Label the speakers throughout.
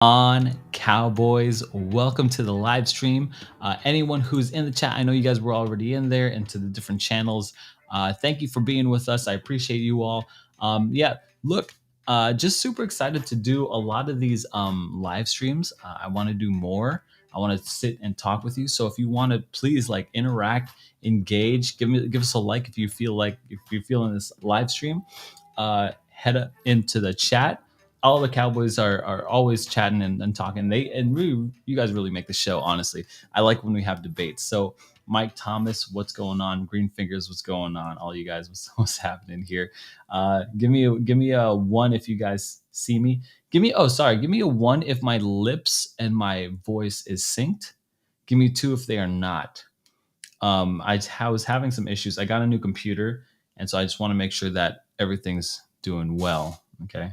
Speaker 1: On Cowboys, welcome to the live stream. Anyone who's in the chat, I know you guys were already in there into the different channels. Thank you for being with us. I appreciate you all. Yeah, look, just super excited to do a lot of these live streams. I want to do more. I want to sit and talk with you. So if you want to, please like interact, engage, give us a like if you're feeling this live stream. Head up into the chat. All the Cowboys are always chatting and talking. Really, you guys really make the show. Honestly, I like when we have debates. So Mike Thomas, what's going on? Green Fingers, what's going on? All you guys, what's happening here? Give me a one if you guys see me. Give me give me a one if my lips and my voice is synced. Give me two if they are not. I was having some issues. I got a new computer, and so I just want to make sure that everything's doing well. Okay.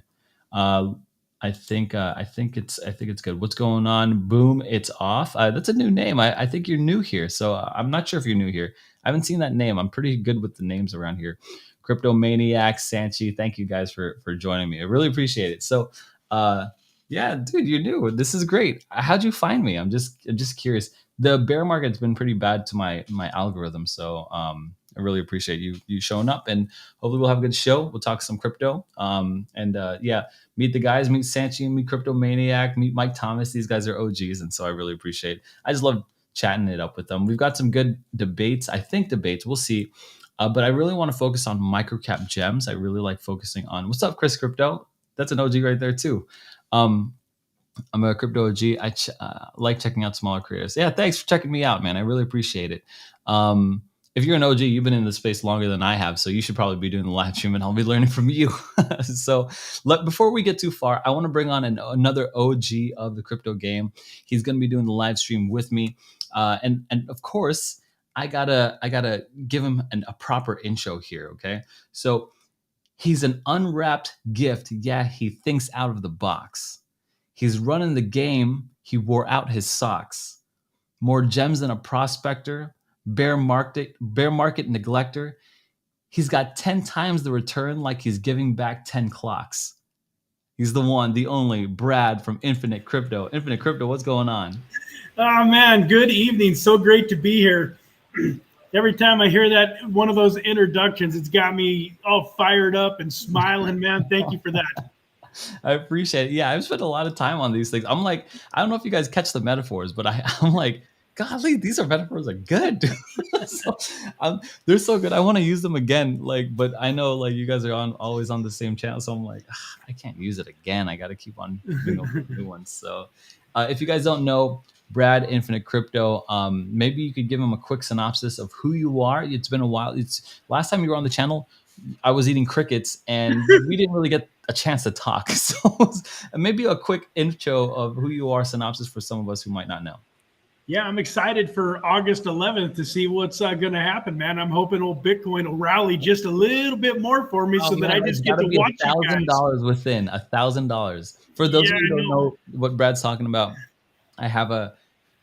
Speaker 1: Uh, I think it's good. What's going on? Boom, it's off. That's a new name. I think you're new here, so I'm not sure if you're new here. I haven't seen that name. I'm pretty good with the names around here. Crypto Maniac, Sanchi. Thank you guys for joining me. I really appreciate it. So, uh, yeah, dude, you're new. This is great. How'd you find me? I'm just curious. The bear market's been pretty bad to my algorithm, so I really appreciate you showing up, and hopefully we'll have a good show. We'll talk some crypto. Yeah, meet the guys, meet Sanchi, meet Crypto Maniac, meet Mike Thomas. These guys are OGs, and so I really appreciate. I just love chatting it up with them. We've got some good debates. I think debates. We'll see. But I really want to focus on microcap gems. I really like focusing on what's up, Chris Crypto. That's an OG right there too. Um, I'm a crypto OG. I like checking out smaller creators. Yeah, thanks for checking me out, man. I really appreciate it. If you're an OG, you've been in the space longer than I have, so you should probably be doing the live stream, and I'll be learning from you. So, before we get too far, I want to bring on another OG of the crypto game. He's going to be doing the live stream with me, and of course, I gotta give him a proper intro here. Okay, so he's an unwrapped gift. Yeah, he thinks out of the box. He's running the game. He wore out his socks. More gems than a prospector, bear market neglector. He's got 10 times the return like he's giving back 10 clocks. He's the one, the only Brad from Infinite Crypto. Infinite Crypto, what's going on?
Speaker 2: Oh man, good evening. So great to be here. Every time I hear that one of those introductions, it's got me all fired up and smiling, man. Thank you for that.
Speaker 1: I appreciate it. Yeah, I've spent a lot of time on these things. I'm like, I don't know if you guys catch the metaphors, but I'm like, golly, these are metaphors are good. So, they're so good. I want to use them again. But I know like you guys are always on the same channel, so I'm like, I can't use it again. I got to keep on doing new ones. So, if you guys don't know Brad Infinite Crypto, maybe you could give him a quick synopsis of who you are. It's been a while. It's last time you were on the channel, I was eating crickets and we didn't really get a chance to talk. So maybe a quick intro of who you are, synopsis for some of us who might not know.
Speaker 2: Yeah, I'm excited for August 11th to see what's going to happen, man. I'm hoping old Bitcoin will rally just a little bit more for me that I just get to watch
Speaker 1: $1,000 within $1,000. For those of you who don't know what Brad's talking about, I have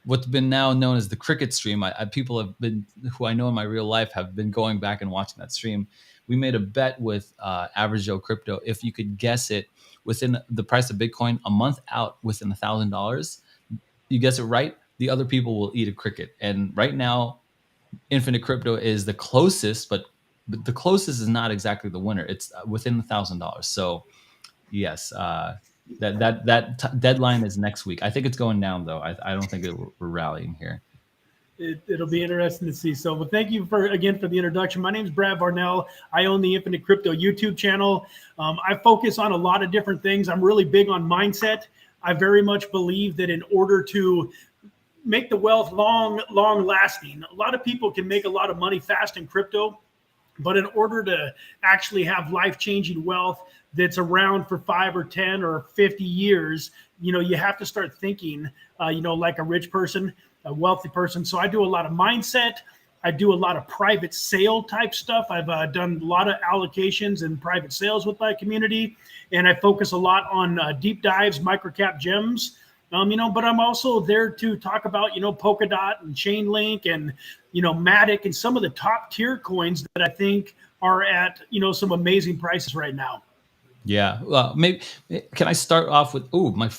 Speaker 1: what's been now known as the cricket stream. People have been who I know in my real life have been going back and watching that stream. We made a bet with Average Joe Crypto. If you could guess it within the price of Bitcoin a month out within $1,000, you guess it right, the other people will eat a cricket. And right now, Infinite Crypto is the closest, but the closest is not exactly the winner. It's within $1,000. So yes, that deadline is next week. I think it's going down though. I don't think we're rallying here.
Speaker 2: It'll be interesting to see. So, well, thank you again for the introduction. My name is Brad Varnell. I own the Infinite Crypto YouTube channel. I focus on a lot of different things. I'm really big on mindset. I very much believe that in order to make the wealth long lasting, a lot of people can make a lot of money fast in crypto, but in order to actually have life-changing wealth that's around for 5 or 10 or 50 years, you have to start thinking, like a rich person, a wealthy person. So I do a lot of mindset. I do a lot of private sale type stuff. I've done a lot of allocations and private sales with my community. And I focus a lot on deep dives, microcap gems. But I'm also there to talk about, Polkadot and Chainlink and, Matic and some of the top tier coins that I think are at, some amazing prices right now.
Speaker 1: Yeah. Well, maybe can I start off with? Oh, my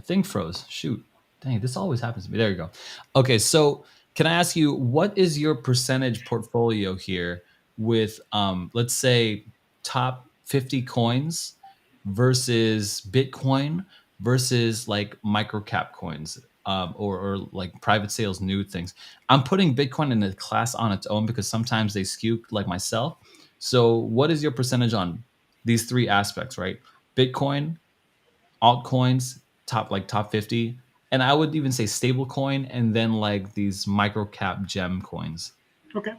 Speaker 1: thing froze. Shoot. Dang, this always happens to me. There you go. Okay, so can I ask you what is your percentage portfolio here with let's say top 50 coins versus Bitcoin versus like micro cap coins or like private sales new things. I'm putting Bitcoin in a class on its own because sometimes they skew like myself. So what is your percentage on these three aspects, right? Bitcoin, altcoins, top 50, and I would even say stablecoin, and then like these micro cap gem coins.
Speaker 2: Okay.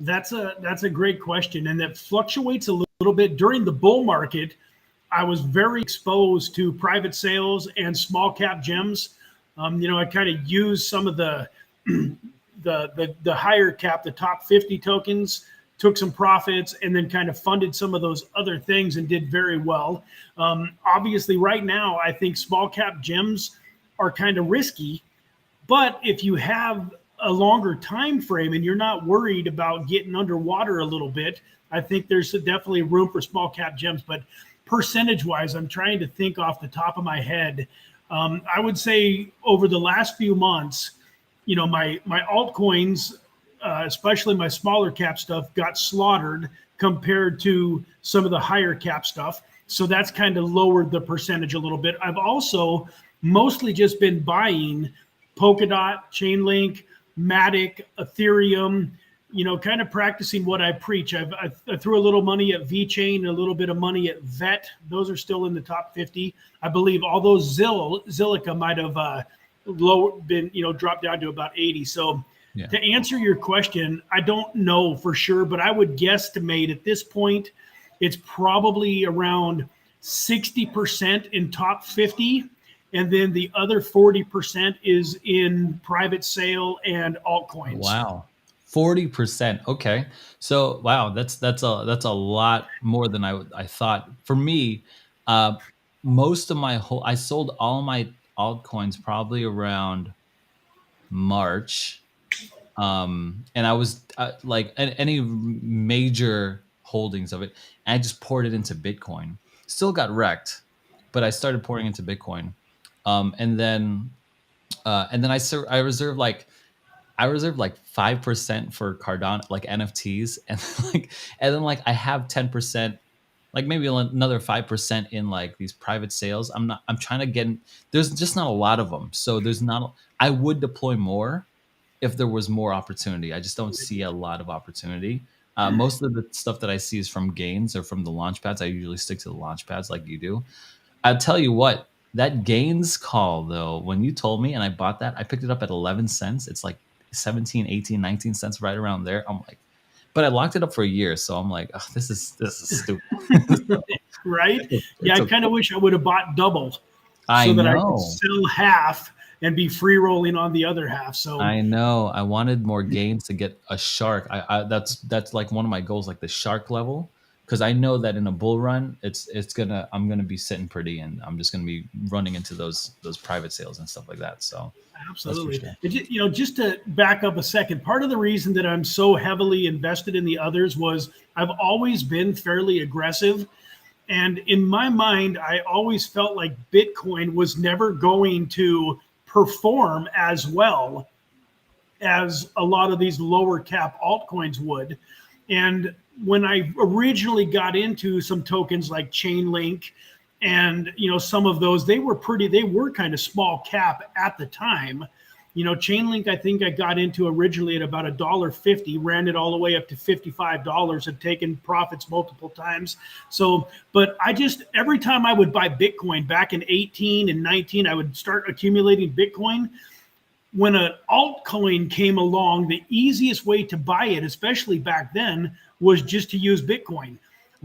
Speaker 2: That's a great question, and that fluctuates a little bit during the bull market. I was very exposed to private sales and small cap gems. I kind of used some of the higher cap, the top 50 tokens, took some profits, and then kind of funded some of those other things and did very well. Obviously, right now, I think small cap gems are kind of risky, but if you have a longer time frame and you're not worried about getting underwater a little bit, I think there's definitely room for small cap gems. But percentage wise, I'm trying to think off the top of my head. I would say over the last few months, my altcoins, especially my smaller cap stuff, got slaughtered compared to some of the higher cap stuff. So that's kind of lowered the percentage a little bit. I've also mostly just been buying Polkadot, Chainlink, Matic, Ethereum, kind of practicing what I preach. I threw a little money at VeChain and a little bit of money at Vet. Those are still in the top 50. I believe, although Zilliqa might have been, dropped down to about 80. So
Speaker 1: Yeah.
Speaker 2: to answer your question, I don't know for sure, but I would guesstimate at this point, it's probably around 60% in top 50, and then the other 40% is in private sale and altcoins.
Speaker 1: Wow. 40%. Okay. So wow, that's a lot more than I thought. For me, uh most of my whole I sold all my altcoins probably around March. And I was like any major holdings of it, and I just poured it into Bitcoin. Still got wrecked, but I started pouring into Bitcoin. And then I reserved like 5% for Cardano, like NFTs, and then like I have 10%, like maybe another 5% in like these private sales. I'm trying to get in, there's just not a lot of them. So there's not, I would deploy more if there was more opportunity. I just don't see a lot of opportunity. Most of the stuff that I see is from gains or from the launch pads. I usually stick to the launch pads like you do. I'll tell you what, that gains call though, when you told me and I bought that, I picked it up at 11 cents. It's like 17, 18, 19 cents right around there. I'm like, but I locked it up for a year. So I'm like, oh, this is stupid. So
Speaker 2: Right? Yeah,
Speaker 1: it's
Speaker 2: I
Speaker 1: okay.
Speaker 2: kind of wish I would have bought double
Speaker 1: I
Speaker 2: so that I could
Speaker 1: know.
Speaker 2: sell half and be free rolling on the other half. So
Speaker 1: I know. I wanted more gains to get a shark. That's like one of my goals, like the shark level, because I know that in a bull run, I'm gonna be sitting pretty, and I'm just gonna be running into those private sales and stuff like that. So that's for
Speaker 2: absolutely.
Speaker 1: sure.
Speaker 2: Just to back up a second, part of the reason that I'm so heavily invested in the others was I've always been fairly aggressive. And in my mind, I always felt like Bitcoin was never going to perform as well as a lot of these lower cap altcoins would. And when I originally got into some tokens like Chainlink and some of those, they were kind of small cap at the time. Chainlink, I think I got into originally at about $1.50, ran it all the way up to $55, had taken profits multiple times. So, but every time I would buy Bitcoin back in 18 and 19, I would start accumulating Bitcoin. When an altcoin came along, the easiest way to buy it, especially back then, was just to use Bitcoin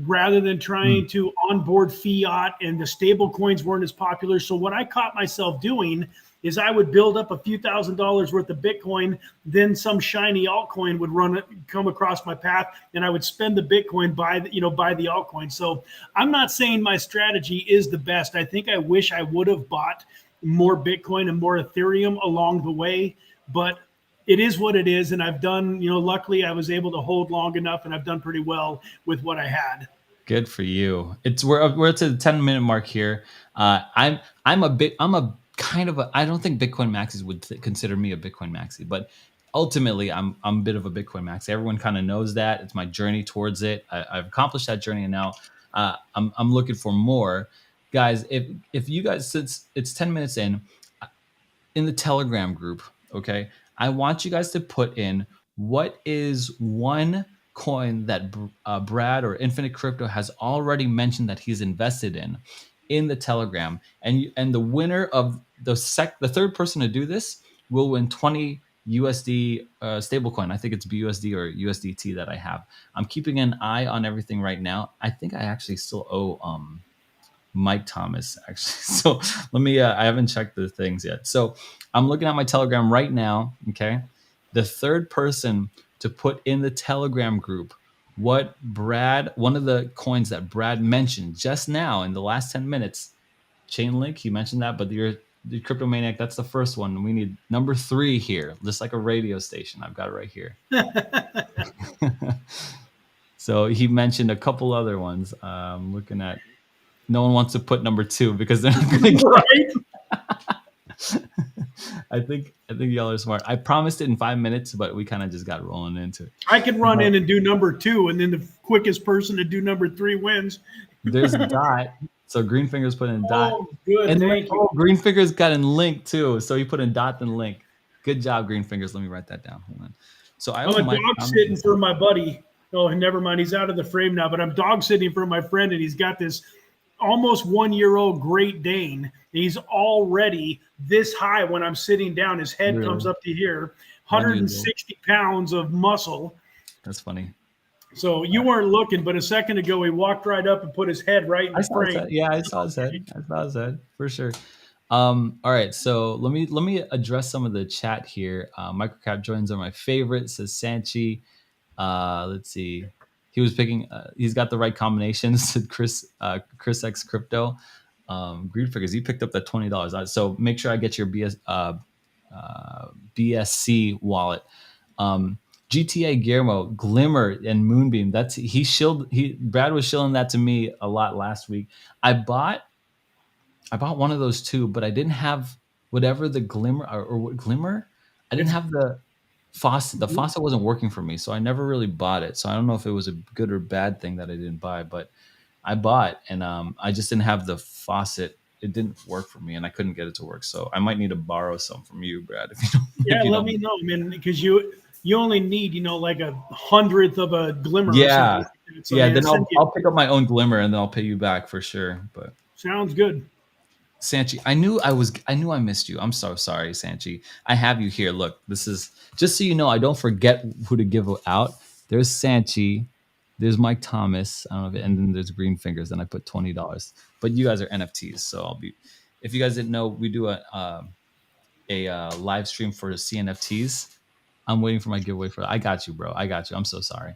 Speaker 2: rather than
Speaker 1: Mm.
Speaker 2: trying to onboard fiat, and the stable coins weren't as popular. So what I caught myself doing is I would build up a few $1,000s worth of Bitcoin, then some shiny altcoin would come across my path, and I would spend the Bitcoin buy the altcoin. So I'm not saying my strategy is the best. I think I wish I would have bought more Bitcoin and more Ethereum along the way, but it is what it is. And I've done, luckily I was able to hold long enough, and I've done pretty well with what I had.
Speaker 1: Good for you. We're to the 10-minute mark here. I'm a kind of a I don't think Bitcoin maxis would consider me a Bitcoin maxi, but ultimately I'm a bit of a Bitcoin maxi. Everyone kind of knows that. It's my journey towards it. I've accomplished that journey, and now I'm looking for more. Guys, if you guys, since it's 10 minutes in the Telegram group, okay, I want you guys to put in what is one coin that Brad or Infinite Crypto has already mentioned that he's invested in the Telegram, and the winner of the third person to do this will win 20 USD stablecoin. I think it's BUSD or USDT that I have. I'm keeping an eye on everything right now. I think I actually still owe Mike Thomas, actually. So let me, I haven't checked the things yet. So I'm looking at my Telegram right now. Okay. The third person to put in the Telegram group one of the coins that Brad mentioned just now in the last 10 minutes, Chainlink, he mentioned that, but the Crypto Maniac, that's the first one. We need number 3 here, just like a radio station. I've got it right here. So he mentioned a couple other ones. Looking at, no one wants to put number 2 because they're not going to get
Speaker 2: Right?
Speaker 1: I think y'all are smart. I promised it in 5 minutes, but we kind of just got rolling into it.
Speaker 2: I can run in and do number 2, and then the quickest person to do number 3 wins.
Speaker 1: There's Dot. So Greenfinger's put in Dot.
Speaker 2: Oh, good.
Speaker 1: And
Speaker 2: Thank you.
Speaker 1: Greenfinger's got in Link too. So he put in Dot and Link. Good job, Greenfingers. Let me write that down. Hold on. So
Speaker 2: I'm a dog sitting for my buddy. Oh, never mind. He's out of the frame now, but I'm dog sitting for my friend, and he's got this almost 1-year-old Great Dane. He's already this high when I'm sitting down. His head comes up to here, 160 pounds of muscle.
Speaker 1: That's funny.
Speaker 2: So you weren't looking, but a second ago he walked right up and put his head right in the frame.
Speaker 1: Yeah, I saw his head. For sure. All right, so let me address some of the chat here. Microcap joins are my favorite, says Sanchi. Let's see. He was picking. He's got the right combinations. Said Chris X Crypto. Greed Figures. He picked up that $20. So make sure I get your BSC wallet. GTA Guillermo, Glimmer, and Moonbeam. Brad was shilling that to me a lot last week. I bought one of those too, but I didn't have whatever the Glimmer or Glimmer. I didn't have the faucet. The faucet wasn't working for me, so I never really bought it. So I don't know if it was a good or bad thing that I didn't buy, but I bought, and I just didn't have the faucet. It didn't work for me, and I couldn't get it to work. So I might need to borrow some from you, Brad. If you don't,
Speaker 2: yeah, let me know, man, because you only need like 100th of a Glimmer.
Speaker 1: Yeah,
Speaker 2: or something. So,
Speaker 1: yeah. Then I'll pick up my own Glimmer, and then I'll pay you back for sure. But
Speaker 2: sounds good.
Speaker 1: Sanchi, I knew I missed you. I'm so sorry, Sanchi. I have you here. Look, this is just so you know. I don't forget who to give out. There's Sanchi. There's Mike Thomas. I don't know, and then there's Green Fingers. And I put $20. But you guys are NFTs, so I'll be. If you guys didn't know, we do a live stream for CNFTs. I'm waiting for my giveaway for. I got you, bro. I got you. I'm so sorry.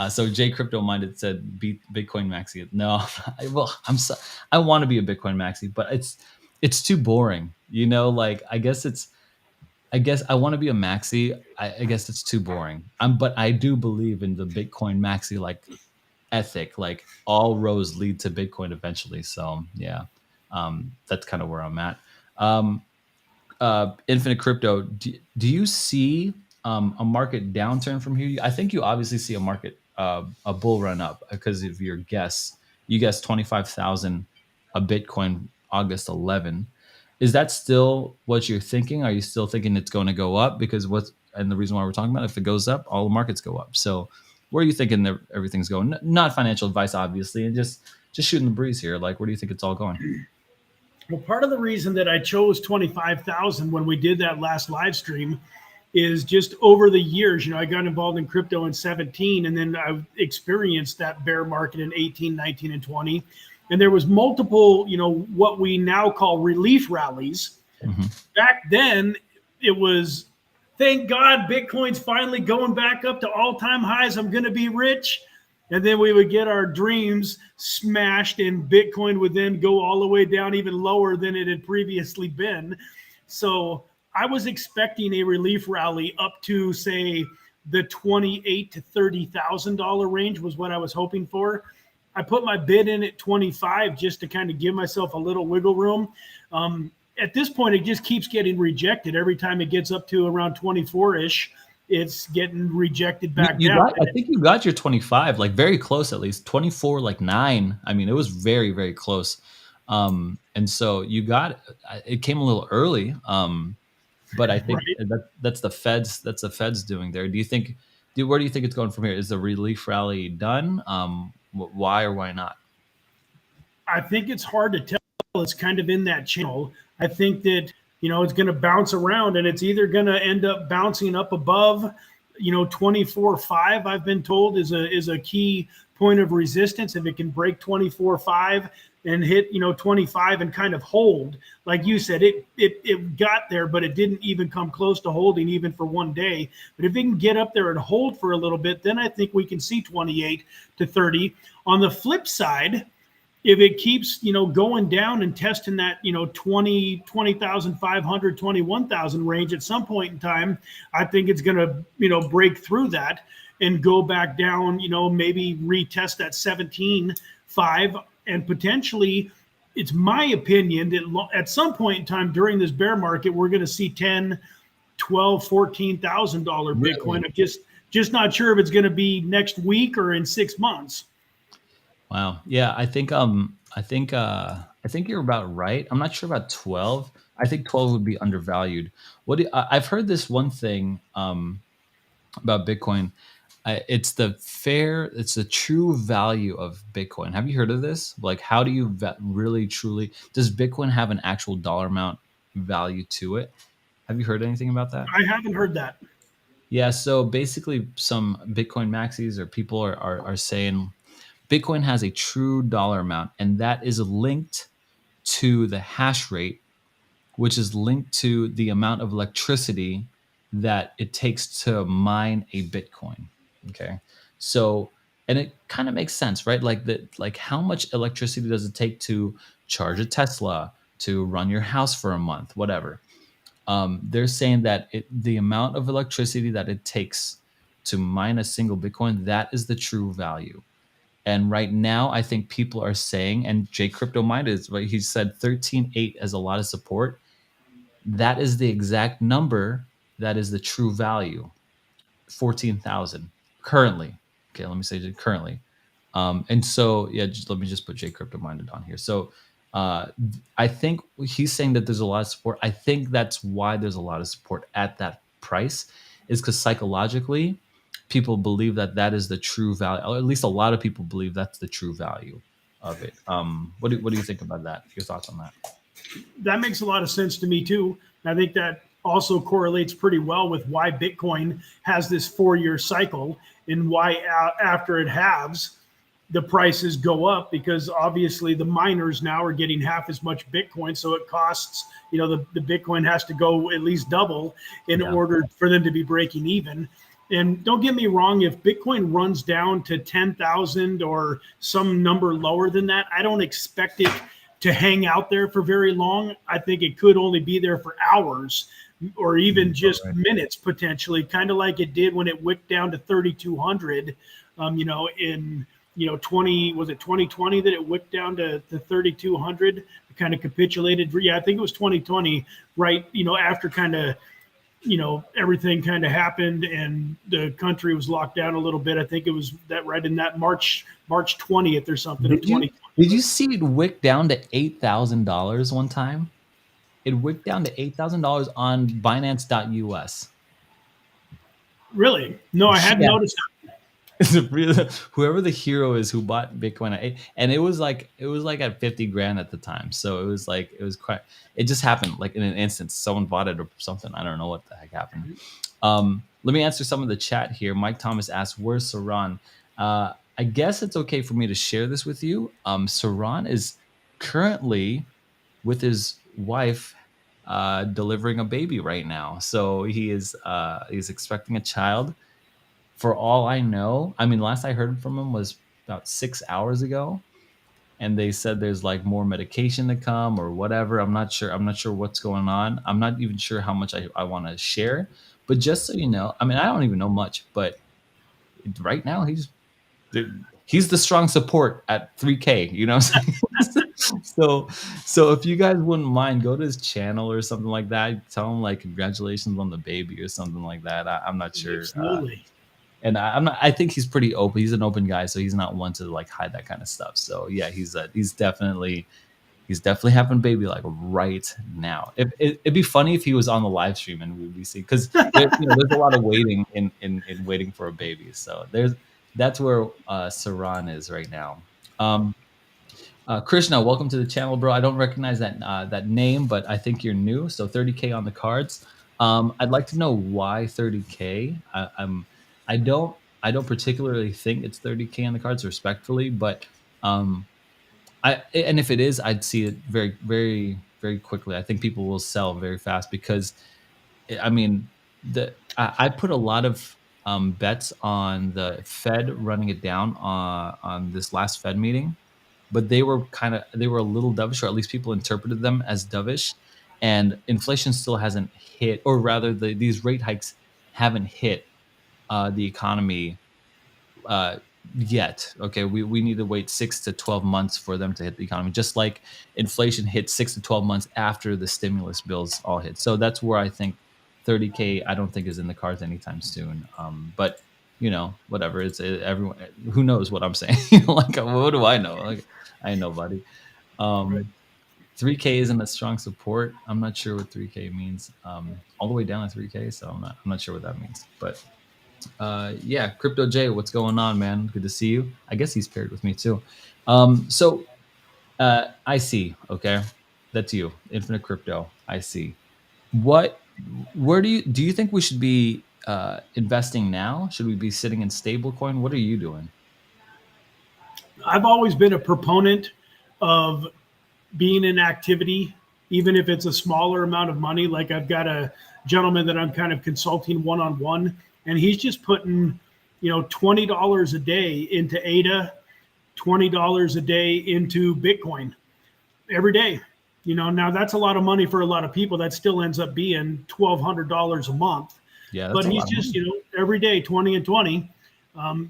Speaker 1: So Jay Crypto Minded said beat Bitcoin Maxi. No, I want to be a Bitcoin Maxi, but it's too boring. You know, like I guess I want to be a Maxi. I guess it's too boring. But I do believe in the Bitcoin Maxi like ethic. Like all roads lead to Bitcoin eventually. So yeah, that's kind of where I'm at. Infinite Crypto. Do you see a market downturn from here? I think you obviously see a bull run up because of your guess. You guessed 25,000 a Bitcoin August 11. Is that still what you're thinking? Are you still thinking it's going to go up? Because and the reason why we're talking about it, if it goes up, all the markets go up. So where are you thinking that everything's going? Not financial advice, obviously, and just shooting the breeze here. Like, where do you think it's all going?
Speaker 2: Well, part of the reason that I chose 25,000 when we did that last live stream is just over the years, I got involved in crypto in 17, and then I experienced that bear market in 18, 19, and 20. And there was multiple, what we now call relief rallies. Mm-hmm. Back then, it was, thank God, Bitcoin's finally going back up to all-time highs. I'm going to be rich. And then we would get our dreams smashed, and Bitcoin would then go all the way down even lower than it had previously been. So I was expecting a relief rally up to, say, the $28,000 to $30,000 range was what I was hoping for. I put my bid in at 25 just to kind of give myself a little wiggle room. At this point, it just keeps getting rejected every time it gets up to around 24 ish. It's getting rejected back
Speaker 1: You
Speaker 2: down.
Speaker 1: got, I think you got your 25, like very close at least. 24, like 9. I mean, it was very, very close. And so you got it came a little early. But I think
Speaker 2: Right.
Speaker 1: that's the Feds doing there. Do you think where do you think it's going from here? Is the relief rally done? Why or why not?
Speaker 2: I think it's hard to tell. It's kind of in that channel. I think that, it's going to bounce around, and it's either going to end up bouncing up above, 24.5, I've been told is a key point of resistance. If it can break 24.5 and hit, 25 and kind of hold, like you said, it got there, but it didn't even come close to holding even for one day. But if it can get up there and hold for a little bit, then I think we can see 28 to 30. On the flip side, if it keeps, going down and testing that, 20,500, 21,000 range at some point in time, I think it's going to, break through that and go back down, maybe retest that 17.5, and potentially, it's my opinion that at some point in time during this bear market, we're going to see 10, 12, $14,000 Bitcoin.
Speaker 1: Really?
Speaker 2: I'm just not sure if it's going to be next week or in 6 months.
Speaker 1: Wow. Yeah, I think you're about right. I'm not sure about 12. I think 12 would be undervalued. I've heard this one thing about Bitcoin. It's the true value of Bitcoin. Have you heard of this? Like, how do you really truly, does Bitcoin have an actual dollar amount value to it? Have you heard anything about that?
Speaker 2: I haven't heard that.
Speaker 1: Yeah, so basically, some Bitcoin maxis or people are saying Bitcoin has a true dollar amount, and that is linked to the hash rate, which is linked to the amount of electricity that it takes to mine a Bitcoin. Okay. So, and it kind of makes sense, right? Like how much electricity does it take to charge a Tesla, to run your house for a month, whatever. They're saying that the amount of electricity that it takes to mine a single Bitcoin, that is the true value. And right now, I think people are saying, and Jay Crypto Mind is right. He said 13.8 has a lot of support. That is the exact number. That is the true value. 14,000 currently. Okay, let me say currently. And so, yeah, let me just put J Crypto Minded on here. So, uh, I think he's saying that there's a lot of support. I think that's why there's a lot of support at that price, is because psychologically, people believe that that is the true value. Or at least a lot of people believe that's the true value of it. What do you think about that? Your thoughts on that?
Speaker 2: That makes a lot of sense to me too. I think that also correlates pretty well with why Bitcoin has this 4-year cycle, and why after it halves, the prices go up, because obviously the miners now are getting half as much Bitcoin. So it costs, the Bitcoin has to go at least double in
Speaker 1: Yeah.
Speaker 2: order for them to be breaking even. And don't get me wrong, if Bitcoin runs down to 10,000 or some number lower than that, I don't expect it to hang out there for very long. I think it could only be there for hours or even just
Speaker 1: Right.
Speaker 2: minutes potentially, kind of like it did when it wicked down to 3,200. In 20, was it 2020 that it wicked down to 3,200? It kind of capitulated. Yeah, I think it was 2020, right? After kind of everything kind of happened and the country was locked down a little bit. I think it was that right in that March 20th or something of
Speaker 1: Did you
Speaker 2: 2020.
Speaker 1: did you see it wick down to $8,000 one time? It wicked down to $8,000 on Binance.us.
Speaker 2: Really? No, I hadn't
Speaker 1: Yeah.
Speaker 2: noticed that.
Speaker 1: Whoever the hero is who bought Bitcoin at and it was like at 50 grand at the time. So it was quite, it just happened like in an instant. Someone bought it or something. I don't know what the heck happened. Let me answer some of the chat here. Mike Thomas asked, "Where's Saron?" I guess it's okay for me to share this with you. Saron is currently with his wife, delivering a baby right now. So he's expecting a child. For all I know, I mean, last I heard from him was about 6 hours ago, and they said there's like more medication to come or whatever. I'm not sure. I'm not sure what's going on. I'm not even sure how much I want to share. But just so you know, I mean, I don't even know much, but right now he's the strong support at 3K. You know what I'm saying? so so if you guys wouldn't mind, go to his channel or something like that. Tell him like congratulations on the baby or something like that. I'm not sure.
Speaker 2: Absolutely.
Speaker 1: And I'm not. I think he's pretty open. He's an open guy, so he's not one to like hide that kind of stuff. So yeah, he's definitely having a baby like right now. It'd be funny if he was on the live stream and we'd be seeing, because there's a lot of waiting in waiting for a baby. So that's where Saron is right now. Krishna, welcome to the channel, bro. I don't recognize that name, but I think you're new. So 30K on the cards. I'd like to know why 30K. I don't particularly think it's 30K on the cards, respectfully, but um, and if it is, I'd see it very, very, very quickly. I think people will sell very fast because, I mean, I put a lot of bets on the Fed running it down on this last Fed meeting, but they were a little dovish, or at least people interpreted them as dovish, and inflation still hasn't hit, or rather, these rate hikes haven't hit the economy uh, yet. Okay, we need to wait 6 to 12 months for them to hit the economy, just like inflation hit 6 to 12 months after the stimulus bills all hit. So that's where I think 30K I don't think is in the cards anytime soon. But whatever. Everyone who knows what I'm saying. Like, what do I know? Like, I ain't nobody.
Speaker 2: Right.
Speaker 1: Um, 3K isn't a strong support. I'm not sure what 3K means. All the way down to 3K, so I'm not sure what that means. But yeah, Crypto J, what's going on, man? Good to see you. I guess he's paired with me too. So I see. Okay, that's you, Infinite Crypto. I see. What? Where do you think we should be investing now? Should we be sitting in stablecoin? What are you doing?
Speaker 2: I've always been a proponent of being in activity, even if it's a smaller amount of money. Like I've got a gentleman that I'm kind of consulting one on one, and he's just putting, $20 a day into ADA, $20 a day into Bitcoin every day. Now that's a lot of money for a lot of people. That still ends up being $1,200 a month.
Speaker 1: Yeah, that's
Speaker 2: But
Speaker 1: a
Speaker 2: he's
Speaker 1: lot of
Speaker 2: just,
Speaker 1: money.
Speaker 2: every day 20 and 20.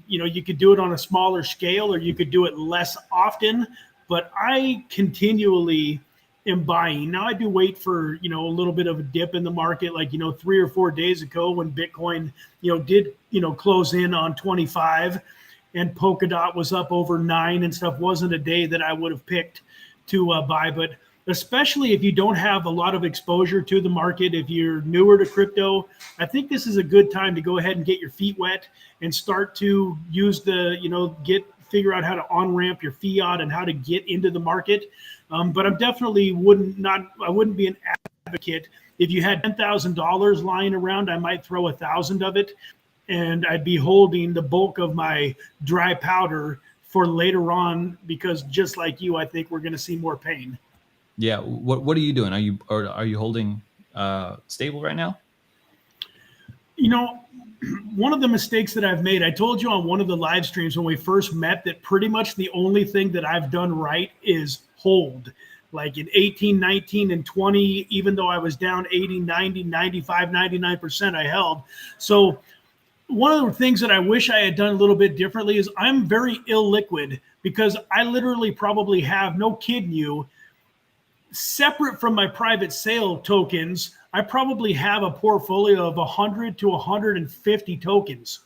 Speaker 2: You could do it on a smaller scale or you could do it less often. But I continually am buying. Now I do wait for, a little bit of a dip in the market, like, 3 or 4 days ago when Bitcoin, did, close in on 25 and Polkadot was up over 9 and stuff. Wasn't a day that I would have picked to buy. But especially if you don't have a lot of exposure to the market, if you're newer to crypto, I think this is a good time to go ahead and get your feet wet and start to use figure out how to on ramp your fiat and how to get into the market. But I'm definitely I wouldn't be an advocate. If you had $10,000 lying around, I might throw 1,000 of it, and I'd be holding the bulk of my dry powder for later on, because just like you, I think we're going to see more pain.
Speaker 1: Yeah. What are you doing? Are you holding stable right now?
Speaker 2: You know, one of the mistakes that I've made, I told you on one of the live streams when we first met that pretty much the only thing that I've done right is hold. Like in 18, 19, and 20, even though I was down 80, 90, 95, 99%, I held. So one of the things that I wish I had done a little bit differently is I'm very illiquid, because I literally probably have, no kidding you, separate from my private sale tokens, I probably have a portfolio of 100 to 150 tokens.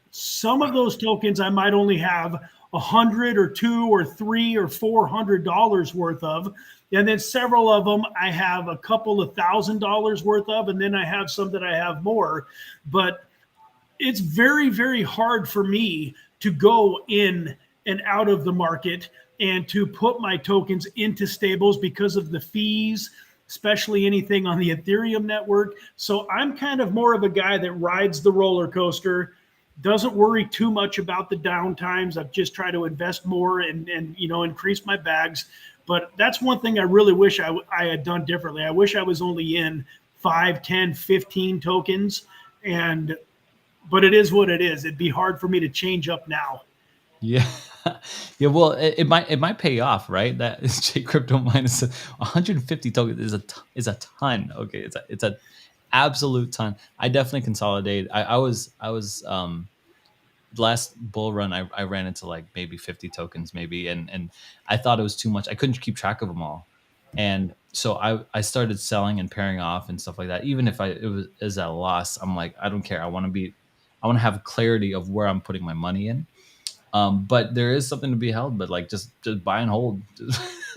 Speaker 2: Some of those tokens I might only have 100 or two or three or $400 worth of. And then several of them I have a couple of $1,000 worth of. And then I have some that I have more. But it's very, very hard for me to go in and out of the market and to put my tokens into stables because of the fees, especially anything on the Ethereum network. So I'm kind of more of a guy that rides the roller coaster, doesn't worry too much about the down times. I've just tried to invest more and increase my bags. But that's one thing I really wish I had done differently. I wish I was only in 5, 10, 15 tokens. But it is what it is. It'd be hard for me to change up now.
Speaker 1: Yeah. Yeah, well, it might pay off, right? That is J crypto minus 150 tokens is a ton. Okay, it's a absolute ton. I definitely consolidate. I was last bull run, I ran into like maybe 50 tokens, maybe, and I thought it was too much. I couldn't keep track of them all, and so I started selling and pairing off and stuff like that. Even if it was is at a loss, I'm like, I don't care. I want to have clarity of where I'm putting my money in. But there is something to be held, but like just buy and hold,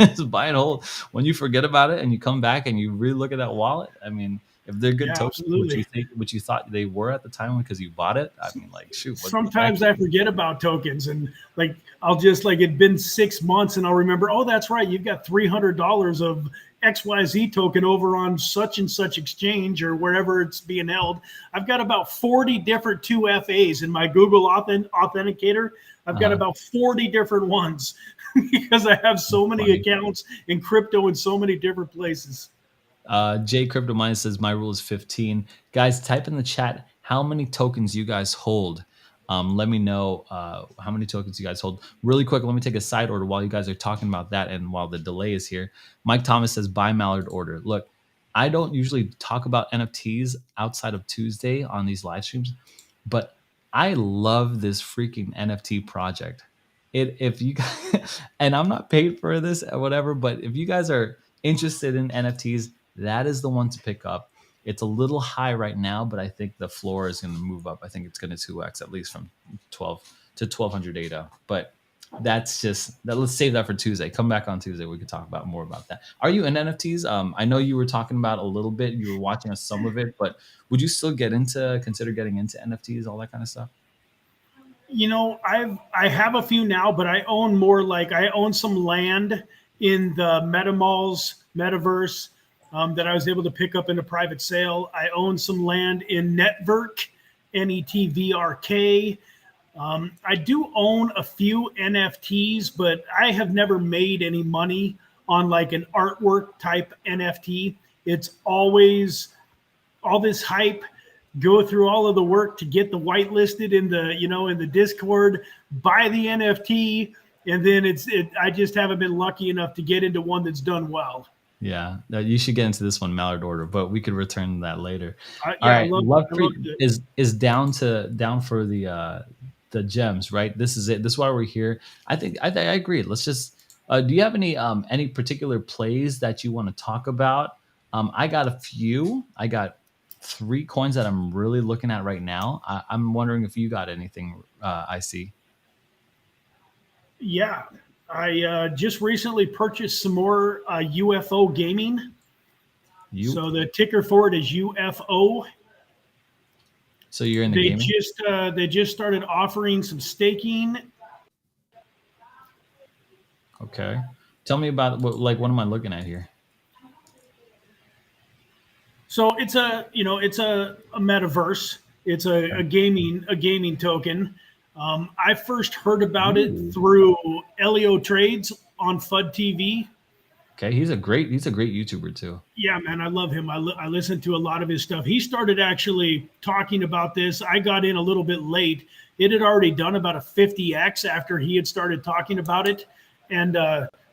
Speaker 1: just buy and hold. When you forget about it and you come back and you really look at that wallet, I mean, if they're good
Speaker 2: Yeah,
Speaker 1: tokens,
Speaker 2: absolutely.
Speaker 1: which you thought they were at the time because you bought it, I mean, like shoot, what the heck?
Speaker 2: Sometimes I forget about tokens, and like I'll just like it'd been 6 months and I'll remember, oh, that's right, you've got $300 of XYZ token over on such and such exchange or wherever it's being held. I've got about 40 different 2FAs in my Google Authenticator. I've got
Speaker 1: Uh-huh.
Speaker 2: about 40 different ones because I have so many
Speaker 1: Funny.
Speaker 2: accounts in crypto in so many different places.
Speaker 1: J Crypto Mine says my rule is 15. Guys, type in the chat how many tokens you guys hold. Let me know how many tokens you guys hold. Really quick, let me take a side order while you guys are talking about that and while the delay is here. Mike Thomas says buy Mallard order. Look, I don't usually talk about NFTs outside of Tuesday on these live streams, but I love this freaking NFT project. If you guys, and I'm not paid for this or whatever, but if you guys are interested in NFTs, that is the one to pick up. It's a little high right now, but I think the floor is going to move up. I think it's going to 2x at least from 12 to 1200 data. But that's just that. Let's save that for Tuesday. Come back on Tuesday. We could talk about more about that. Are you in NFTs? I know you were talking about a little bit. You were watching some of it, but would you still consider getting into NFTs, all that kind of stuff?
Speaker 2: I have a few now, but I own more. Like I own some land in the MetaMalls metaverse that I was able to pick up in a private sale. I own some land in Network, NETVRK. I do own a few NFTs, but I have never made any money on like an artwork type NFT. It's always all this hype, go through all of the work to get the whitelisted in the in the Discord, buy the NFT, and then I just haven't been lucky enough to get into one that's done well.
Speaker 1: Yeah, you should get into this one, Mallard Order, but we could return to that later. All
Speaker 2: Yeah,
Speaker 1: right,
Speaker 2: I loved it.
Speaker 1: is down for the gems, right? This is it. This is why we're here. I agree. Let's just. Do you have any particular plays that you want to talk about? I got a few. I got three coins that I'm really looking at right now. I'm wondering if you got anything. I see
Speaker 2: Yeah, I just recently purchased some more UFO gaming.
Speaker 1: you.
Speaker 2: So the ticker for it is UFO.
Speaker 1: So you're in the
Speaker 2: They
Speaker 1: gaming.
Speaker 2: just they just started offering some staking.
Speaker 1: Okay, tell me about what am I looking at here?
Speaker 2: So it's a metaverse. It's a gaming token. I first heard about it
Speaker 1: Ooh.
Speaker 2: through Elio Trades on FUD TV.
Speaker 1: Okay, he's a great YouTuber too.
Speaker 2: Yeah, man, I love him. I listened to a lot of his stuff. He started actually talking about this. I got in a little bit late. It had already done about a 50x after he had started talking about it, and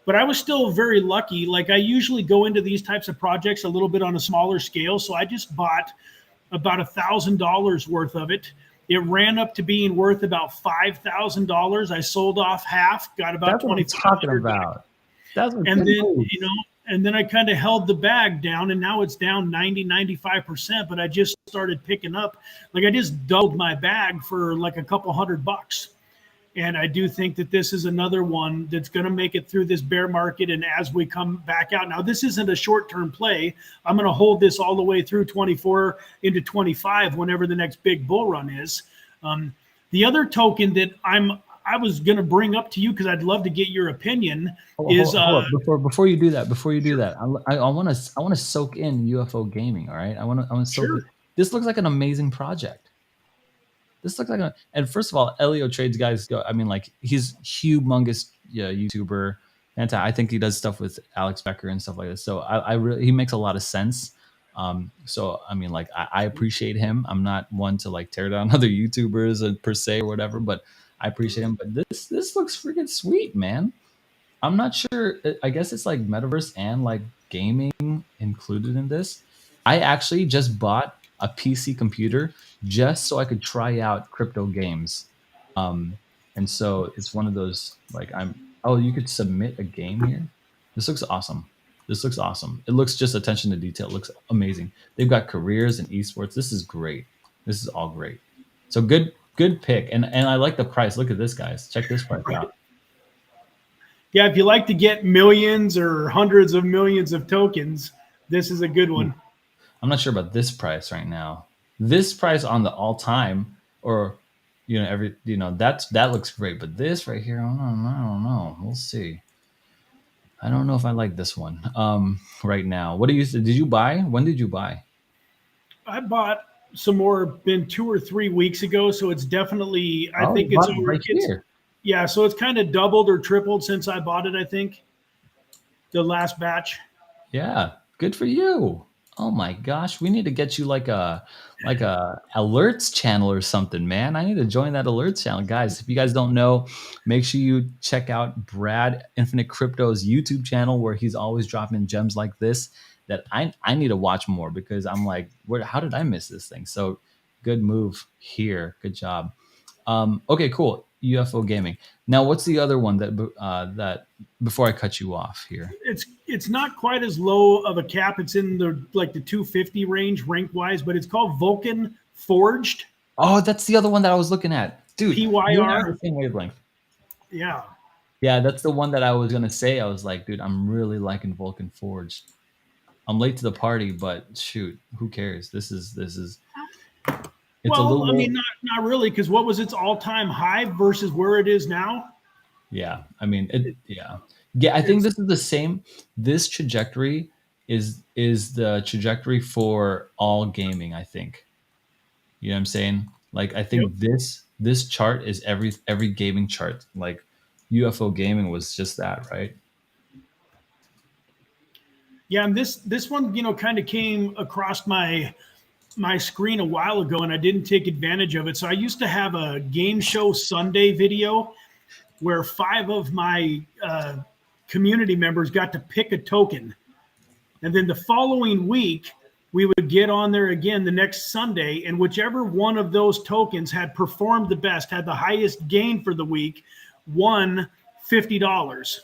Speaker 2: but I was still very lucky. Like I usually go into these types of projects a little bit on a smaller scale, so I just bought about $1,000 worth of it. It ran up to being worth about $5,000. I sold off half, got about
Speaker 1: That's what I'm talking
Speaker 2: 2,500 back,
Speaker 1: about. That's a
Speaker 2: and
Speaker 1: good
Speaker 2: then
Speaker 1: move.
Speaker 2: and then I kind of held the bag down, and now it's down 90-95%, but I just started picking up, like I just doubled my bag for like a couple $100. And I do think that this is another one that's going to make it through this bear market. And as we come back out, now this isn't a short term play. I'm going to hold this all the way through 24 into 25 whenever the next big bull run is. The other token that I was going to bring up to you because I'd love to get your opinion is
Speaker 1: Hold up. Before you do that,
Speaker 2: sure,
Speaker 1: I want to soak in UFO gaming. All right, I want to soak it.
Speaker 2: sure.
Speaker 1: This looks like an amazing project. This looks like and first of all, Elio Trades guys go. I mean, like he's humongous, yeah, YouTuber. And I think he does stuff with Alex Becker and stuff like this. So I really he makes a lot of sense. So I mean, like I appreciate him. I'm not one to like tear down other YouTubers per se or whatever, but I appreciate him. But this looks freaking sweet, man. I'm not sure. I guess it's like metaverse and like gaming included in this. I actually just bought a PC computer just so I could try out crypto games. And so it's one of those like I'm oh, you could submit a game here. This looks awesome. This looks awesome. It looks just attention to detail. It looks amazing. They've got careers in esports. This is great. This is all great. So good pick. And I like the price. Look at this, guys. Check this price
Speaker 2: Right.
Speaker 1: out.
Speaker 2: Yeah, if you like to get millions or hundreds of millions of tokens, this is a good
Speaker 1: Ooh,
Speaker 2: one.
Speaker 1: I'm not sure about this price right now. This price on the all time or every that looks great, but this right here, I don't know. We'll see. I don't know if I like this one right now. What do you did you buy? When did you buy?
Speaker 2: I bought some more been 2 or 3 weeks ago, so it's definitely I
Speaker 1: Oh, you
Speaker 2: think it's
Speaker 1: bought it
Speaker 2: over
Speaker 1: right
Speaker 2: it's
Speaker 1: here.
Speaker 2: yeah, so it's kind of doubled or tripled since I bought it, I think, the last batch.
Speaker 1: Yeah, good for you. Oh my gosh, we need to get you like a alerts channel or something, man. I need to join that alerts channel, guys. If you guys don't know, make sure you check out Brad Infinite Crypto's YouTube channel where he's always dropping gems like this that I need to watch more because I'm like, where how did I miss this thing? So good move here. Good job. Okay, cool. UFO gaming. Now, what's the other one that before I cut you off here?
Speaker 2: It's not quite as low of a cap. It's in the like the 250 range rank wise, but it's called Vulcan Forged,
Speaker 1: Oh, that's the other one that I was looking at. Dude, you and I are
Speaker 2: PYR.
Speaker 1: the same wavelength.
Speaker 2: Yeah.
Speaker 1: Yeah, that's the one that I was gonna say. I was like, dude, I'm really liking Vulcan Forged. I'm late to the party, but shoot, who cares? This is it's a
Speaker 2: Well,
Speaker 1: little
Speaker 2: I mean,
Speaker 1: low.
Speaker 2: not really, because what was its all time high versus where it is now?
Speaker 1: Yeah, I mean it. Yeah, yeah. I think
Speaker 2: It's
Speaker 1: this is the same. This trajectory is the trajectory for all gaming. I think. You know what I'm saying? Like I
Speaker 2: Yep.
Speaker 1: think this chart is every gaming chart. Like UFO gaming was just that, right?
Speaker 2: Yeah, and this one, kind of came across my screen a while ago, and I didn't take advantage of it. So I used to have a game show Sunday video where five of my community members got to pick a token. And then the following week, we would get on there again the next Sunday, and whichever one of those tokens had performed the best, had the highest gain for the week, won $50.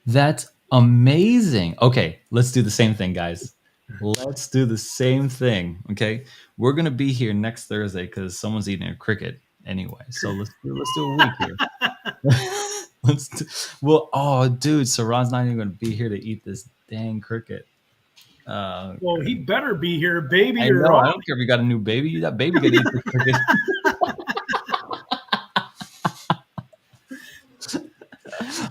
Speaker 1: That's amazing. Okay, let's do the same thing, guys. Let's do the same thing. Okay, we're gonna be here next Thursday because someone's eating a cricket anyway. So let's do a week here. let's do, well, oh, dude, Saron's not even gonna be here to eat this dang cricket.
Speaker 2: Well, he
Speaker 1: Good.
Speaker 2: better be here, baby
Speaker 1: I
Speaker 2: or
Speaker 1: know.
Speaker 2: all.
Speaker 1: I don't care if you got a new baby. That baby gonna eat the cricket.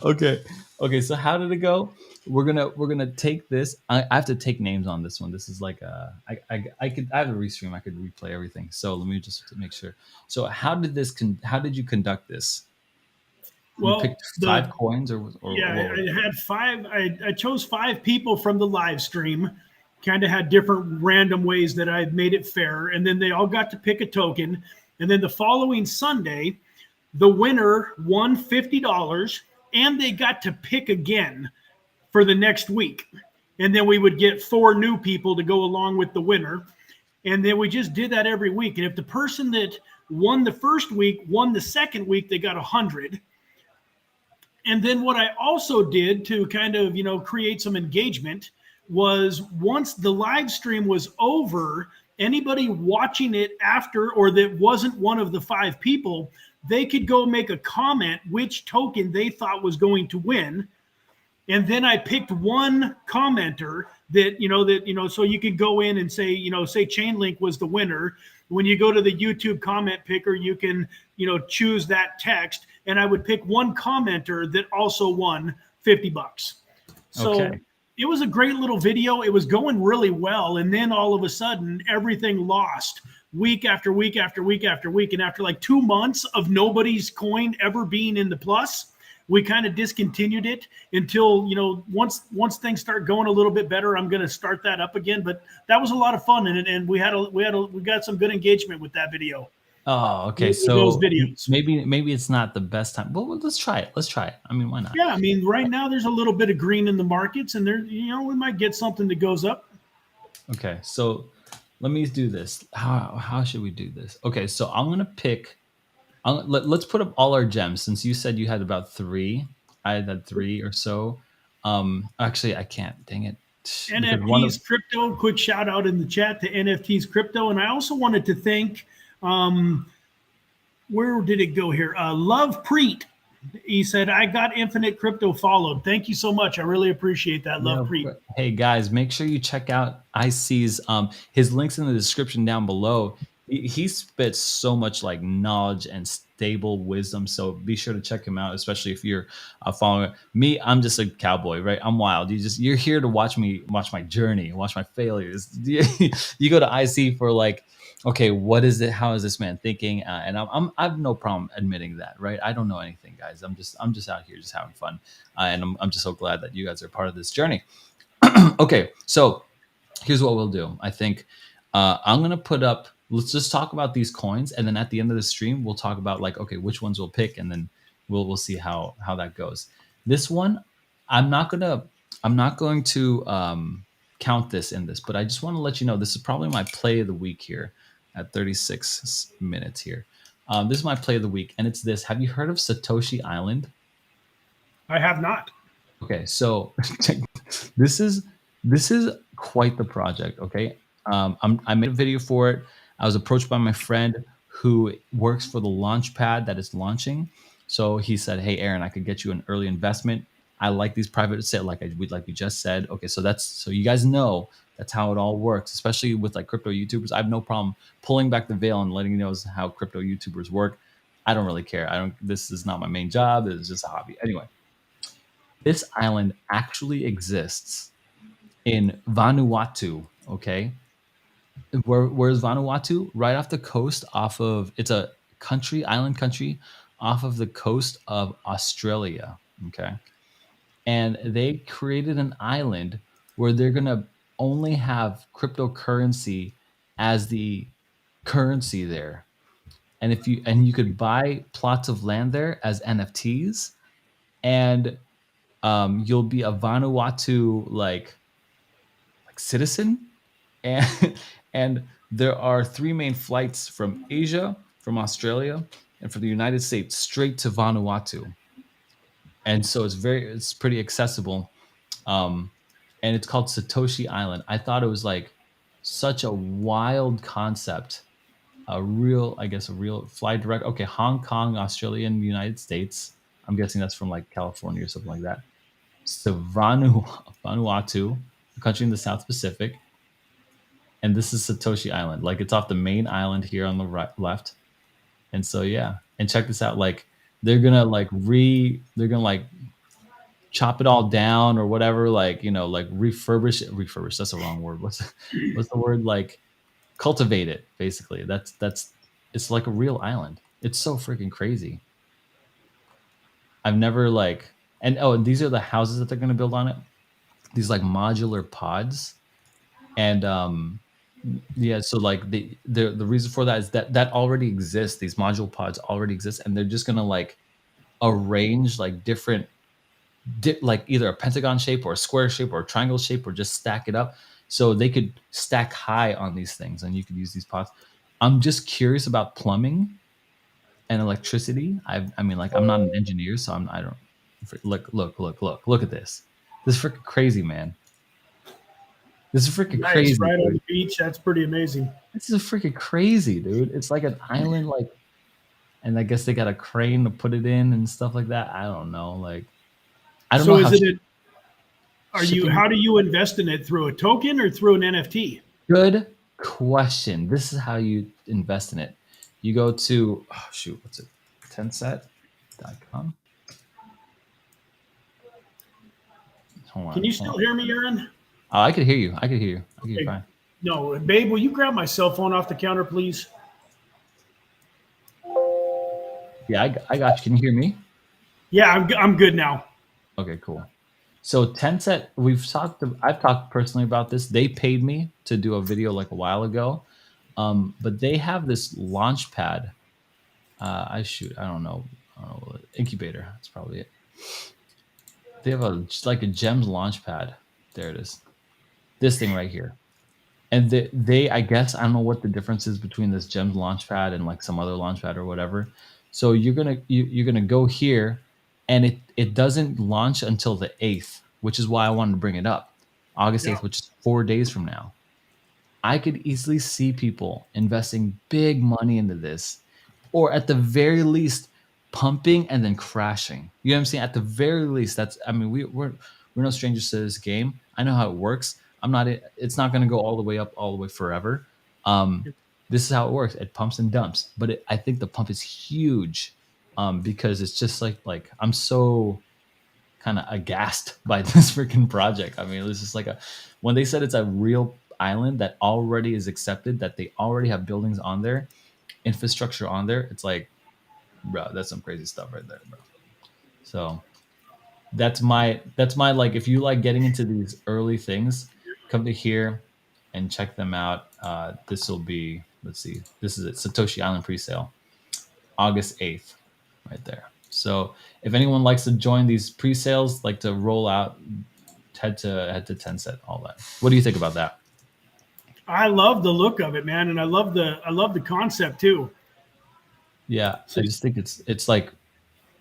Speaker 1: Okay. Okay. So how did it go? We're gonna take this. I have to take names on this one. This is like I have a restream. I could replay everything. So let me just make sure. So how did you conduct this? You
Speaker 2: Well,
Speaker 1: picked five coins or
Speaker 2: yeah,
Speaker 1: what was
Speaker 2: I had five. I chose five people from the live stream. Kind of had different random ways that I made it fair, and then they all got to pick a token. And then the following Sunday, the winner won $50, and they got to pick again for the next week. And then we would get four new people to go along with the winner. And then we just did that every week. And if the person that won the first week won the second week, they got 100. And then what I also did to kind of, create some engagement was once the live stream was over, anybody watching it after or that wasn't one of the five people, they could go make a comment which token they thought was going to win. And then I picked one commenter so you could go in and say, say Chainlink was the winner. When you go to the YouTube comment picker, you can, choose that text. And I would pick one commenter that also won $50. So
Speaker 1: okay.
Speaker 2: it was a great little video. It was going really well. And then all of a sudden, everything lost week after week after week after week. And after like 2 months of nobody's coin ever being in the plus, we kind of discontinued it until once things start going a little bit better, I'm going to start that up again. But that was a lot of fun, and we got some good engagement with that video,
Speaker 1: Oh, okay.
Speaker 2: with those
Speaker 1: So
Speaker 2: videos.
Speaker 1: maybe it's not the best time. Well, let's try it. Let's try it. I mean, why not?
Speaker 2: Yeah, I mean, right now there's a little bit of green in the markets, and there, we might get something that goes up.
Speaker 1: Okay. So let me do this. How should we do this? Okay. So I'm gonna pick Let's put up all our gems since you said you had about three. I had three or so. Actually, I can't. Dang it, because one of
Speaker 2: NFTs crypto. Quick shout out in the chat to NFTs crypto, and I also wanted to thank. Where did it go here? Love Preet. He said, "I got Infinite Crypto followed. Thank you so much. I really appreciate that,
Speaker 1: yeah.
Speaker 2: Love
Speaker 1: Of
Speaker 2: Preet."
Speaker 1: course. Hey guys, make sure you check out IC's his links in the description down below. He spits so much like knowledge and stable wisdom. So be sure to check him out, especially if you're following me. I'm just a cowboy, right? I'm wild. You're here to watch me watch my journey, watch my failures. You go to IC for like, okay, what is it? How is this man thinking? And I have no problem admitting that, right? I don't know anything, guys. I'm just out here just having fun, and I'm just so glad that you guys are part of this journey. Okay, so here's what we'll do. I think I'm gonna put up. Let's just talk about these coins, and then at the end of the stream, we'll talk about like, okay, which ones we'll pick, and then we'll see how that goes. This one, I'm not gonna I'm not going to count this in this, but I just want to let you know this is probably my play of the week here at 36 minutes here. This is my play of the week, and it's this. Have you heard of Satoshi Island?
Speaker 2: I have not.
Speaker 1: Okay, so this is this is quite the project. Okay, I made a video for it. I was approached by my friend who works for the launch pad that is launching. So he said, "Hey, Aaron, I could get you an early investment. I like these private sale, like we just said. Okay, so that's so you guys know that's how it all works, especially with like crypto YouTubers. I have no problem pulling back the veil and letting you know how crypto YouTubers work. I don't really care. I don't. This is not my main job. It's just a hobby. Anyway, this island actually exists in Vanuatu. Okay, where's Vanuatu? Right off the coast, off of it's a island country, off of the coast of Australia. Okay, and they created an island where they're gonna only have cryptocurrency as the currency there. And if you could buy plots of land there as NFTs, and you'll be a Vanuatu like citizen, and and there are three main flights from Asia, from Australia, and from the United States straight to Vanuatu, and so it's pretty accessible, um, and it's called Satoshi Island. I thought it was like such a wild concept, a real fly direct. Okay, Hong Kong, Australia, and United States. I'm guessing that's from like California or something like that. So Vanuatu, a country in the South Pacific, and this is Satoshi Island. Like it's off the main island here on the right, left. And so yeah, and check this out. Like they're gonna like chop it all down or whatever. Like like refurbish it. Refurbish. That's the wrong word. What's the word? Like cultivate it. Basically, that's it's like a real island. It's so freaking crazy. I've never like and these are the houses that they're gonna build on it. These like modular pods, and yeah, so like the reason for that is that already exists. These module pods already exist, and they're just gonna like arrange like different like either a pentagon shape or a square shape or a triangle shape, or just stack it up so they could stack high on these things and you could use these pods. I'm just curious about plumbing and electricity. I mean, like, I'm not an engineer, so I don't look at this. This is freaking crazy, man. This is freaking
Speaker 2: Nice,
Speaker 1: crazy,
Speaker 2: right on
Speaker 1: dude.
Speaker 2: the beach. That's pretty amazing.
Speaker 1: This is freaking crazy, dude. It's like an island, like, and I guess they got a crane to put it in and stuff like that. I don't know, like, I don't know
Speaker 2: So
Speaker 1: how
Speaker 2: is it? Are you?
Speaker 1: shipping.
Speaker 2: How do you invest in it, through a token or through an NFT?
Speaker 1: Good question. This is how you invest in it. You go to shoot, what's it? Tenset.com. Hold
Speaker 2: Can
Speaker 1: on,
Speaker 2: you
Speaker 1: hold
Speaker 2: still
Speaker 1: on.
Speaker 2: hear me, Aaron?
Speaker 1: Oh, I could hear you. I could hear you. I could hear you
Speaker 2: Okay.
Speaker 1: fine.
Speaker 2: No, babe. Will you grab my cell phone off the counter, please?
Speaker 1: Yeah, I got you. Can you hear me?
Speaker 2: Yeah, I'm good now.
Speaker 1: Okay, cool. So Tencent, I've talked personally about this. They paid me to do a video like a while ago, but they have this launch pad. I don't know, incubator. That's probably it. They have just like a gems launch pad. There it is. This thing right here. And I guess I don't know what the difference is between this gems launch pad and like some other launch pad or whatever. So you're gonna go here, and it doesn't launch until the 8th, which is why I wanted to bring it up. August
Speaker 2: Yeah.
Speaker 1: 8th, which is 4 days from now. I could easily see people investing big money into this, or at the very least, pumping and then crashing. You know what I'm saying? At the very least, that's. I mean, we're no strangers to this game. I know how it works. I'm not. It's not going to go all the way up, all the way forever. Um, this is how it works. It pumps and dumps, but I think the pump is huge, because it's just like I'm so kind of aghast by this freaking project. I mean, it was just like a when they said it's a real island that already is accepted, that they already have buildings on there, infrastructure on there. It's like, bro, that's some crazy stuff right there, bro. So that's my like if you like getting into these early things, come to here and check them out. This will be let's see, this is it, Satoshi Island pre-sale, August 8th, right there. So if anyone likes to join these pre-sales, like to roll out, head to Tencent, all that. What do you think about that?
Speaker 2: I love the look of it, man, and I love the concept too.
Speaker 1: Yeah,
Speaker 2: So
Speaker 1: I just think it's like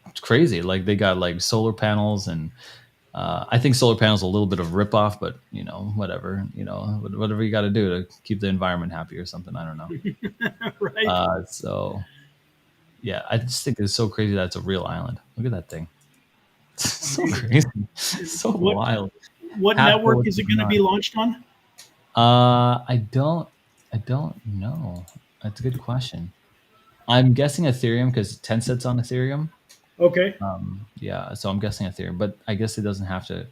Speaker 1: it's crazy. Like they got like solar panels, and I think solar panels a little bit of rip off, but whatever, whatever you got to do to keep the environment happy or something. I don't know.
Speaker 2: right.
Speaker 1: So yeah, I just think it's so crazy that it's a real island. Look at that thing. It's so
Speaker 2: Amazing.
Speaker 1: crazy, so
Speaker 2: What
Speaker 1: wild.
Speaker 2: what
Speaker 1: Half
Speaker 2: network
Speaker 1: bullets
Speaker 2: is it
Speaker 1: is
Speaker 2: going to
Speaker 1: not.
Speaker 2: be launched on?
Speaker 1: I don't know. That's a good question. I'm guessing Ethereum because Tencent's on Ethereum.
Speaker 2: Okay.
Speaker 1: Yeah, so I'm guessing Ethereum, but I guess it doesn't have to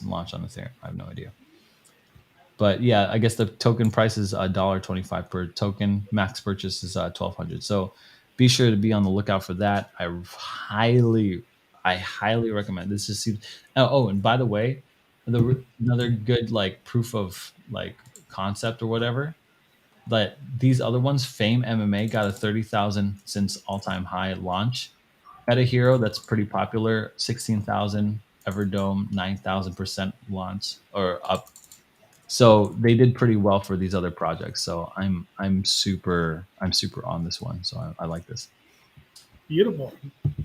Speaker 1: launch on Ethereum. I have no idea. But yeah, I guess the token price is $1.25 per token. Max purchase is 1,200. So be sure to be on the lookout for that. I highly recommend this. Just seems. And by the way, another good like proof of like concept or whatever. But these other ones, Fame MMA got a 30,000 since all time high at launch. Meta Hero, that's pretty popular, 16,000. Everdome, 9,000% launch or up. So they did pretty well for these other projects. So I'm super on this one. So I like this.
Speaker 2: Beautiful.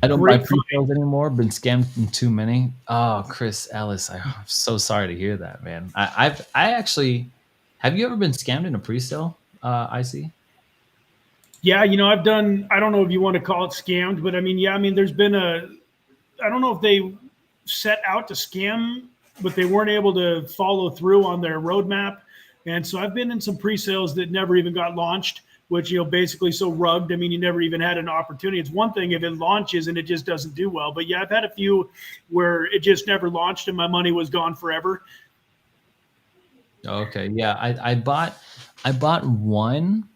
Speaker 1: I don't buy
Speaker 2: Great
Speaker 1: pre-sales
Speaker 2: find.
Speaker 1: anymore. Been scammed from too many. Oh, Chris Ellis, I'm so sorry to hear that, man. I actually have you ever been scammed in a pre-sale? I see.
Speaker 2: Yeah, I've done. I don't know if you want to call it scammed, but I mean, yeah, I mean, there's been a. I don't know if they set out to scam, but they weren't able to follow through on their roadmap. And so I've been in some pre-sales that never even got launched, which basically so rugged. I mean, you never even had an opportunity. It's one thing if it launches and it just doesn't do well, but yeah, I've had a few where it just never launched and my money was gone forever.
Speaker 1: Okay, yeah, I bought one,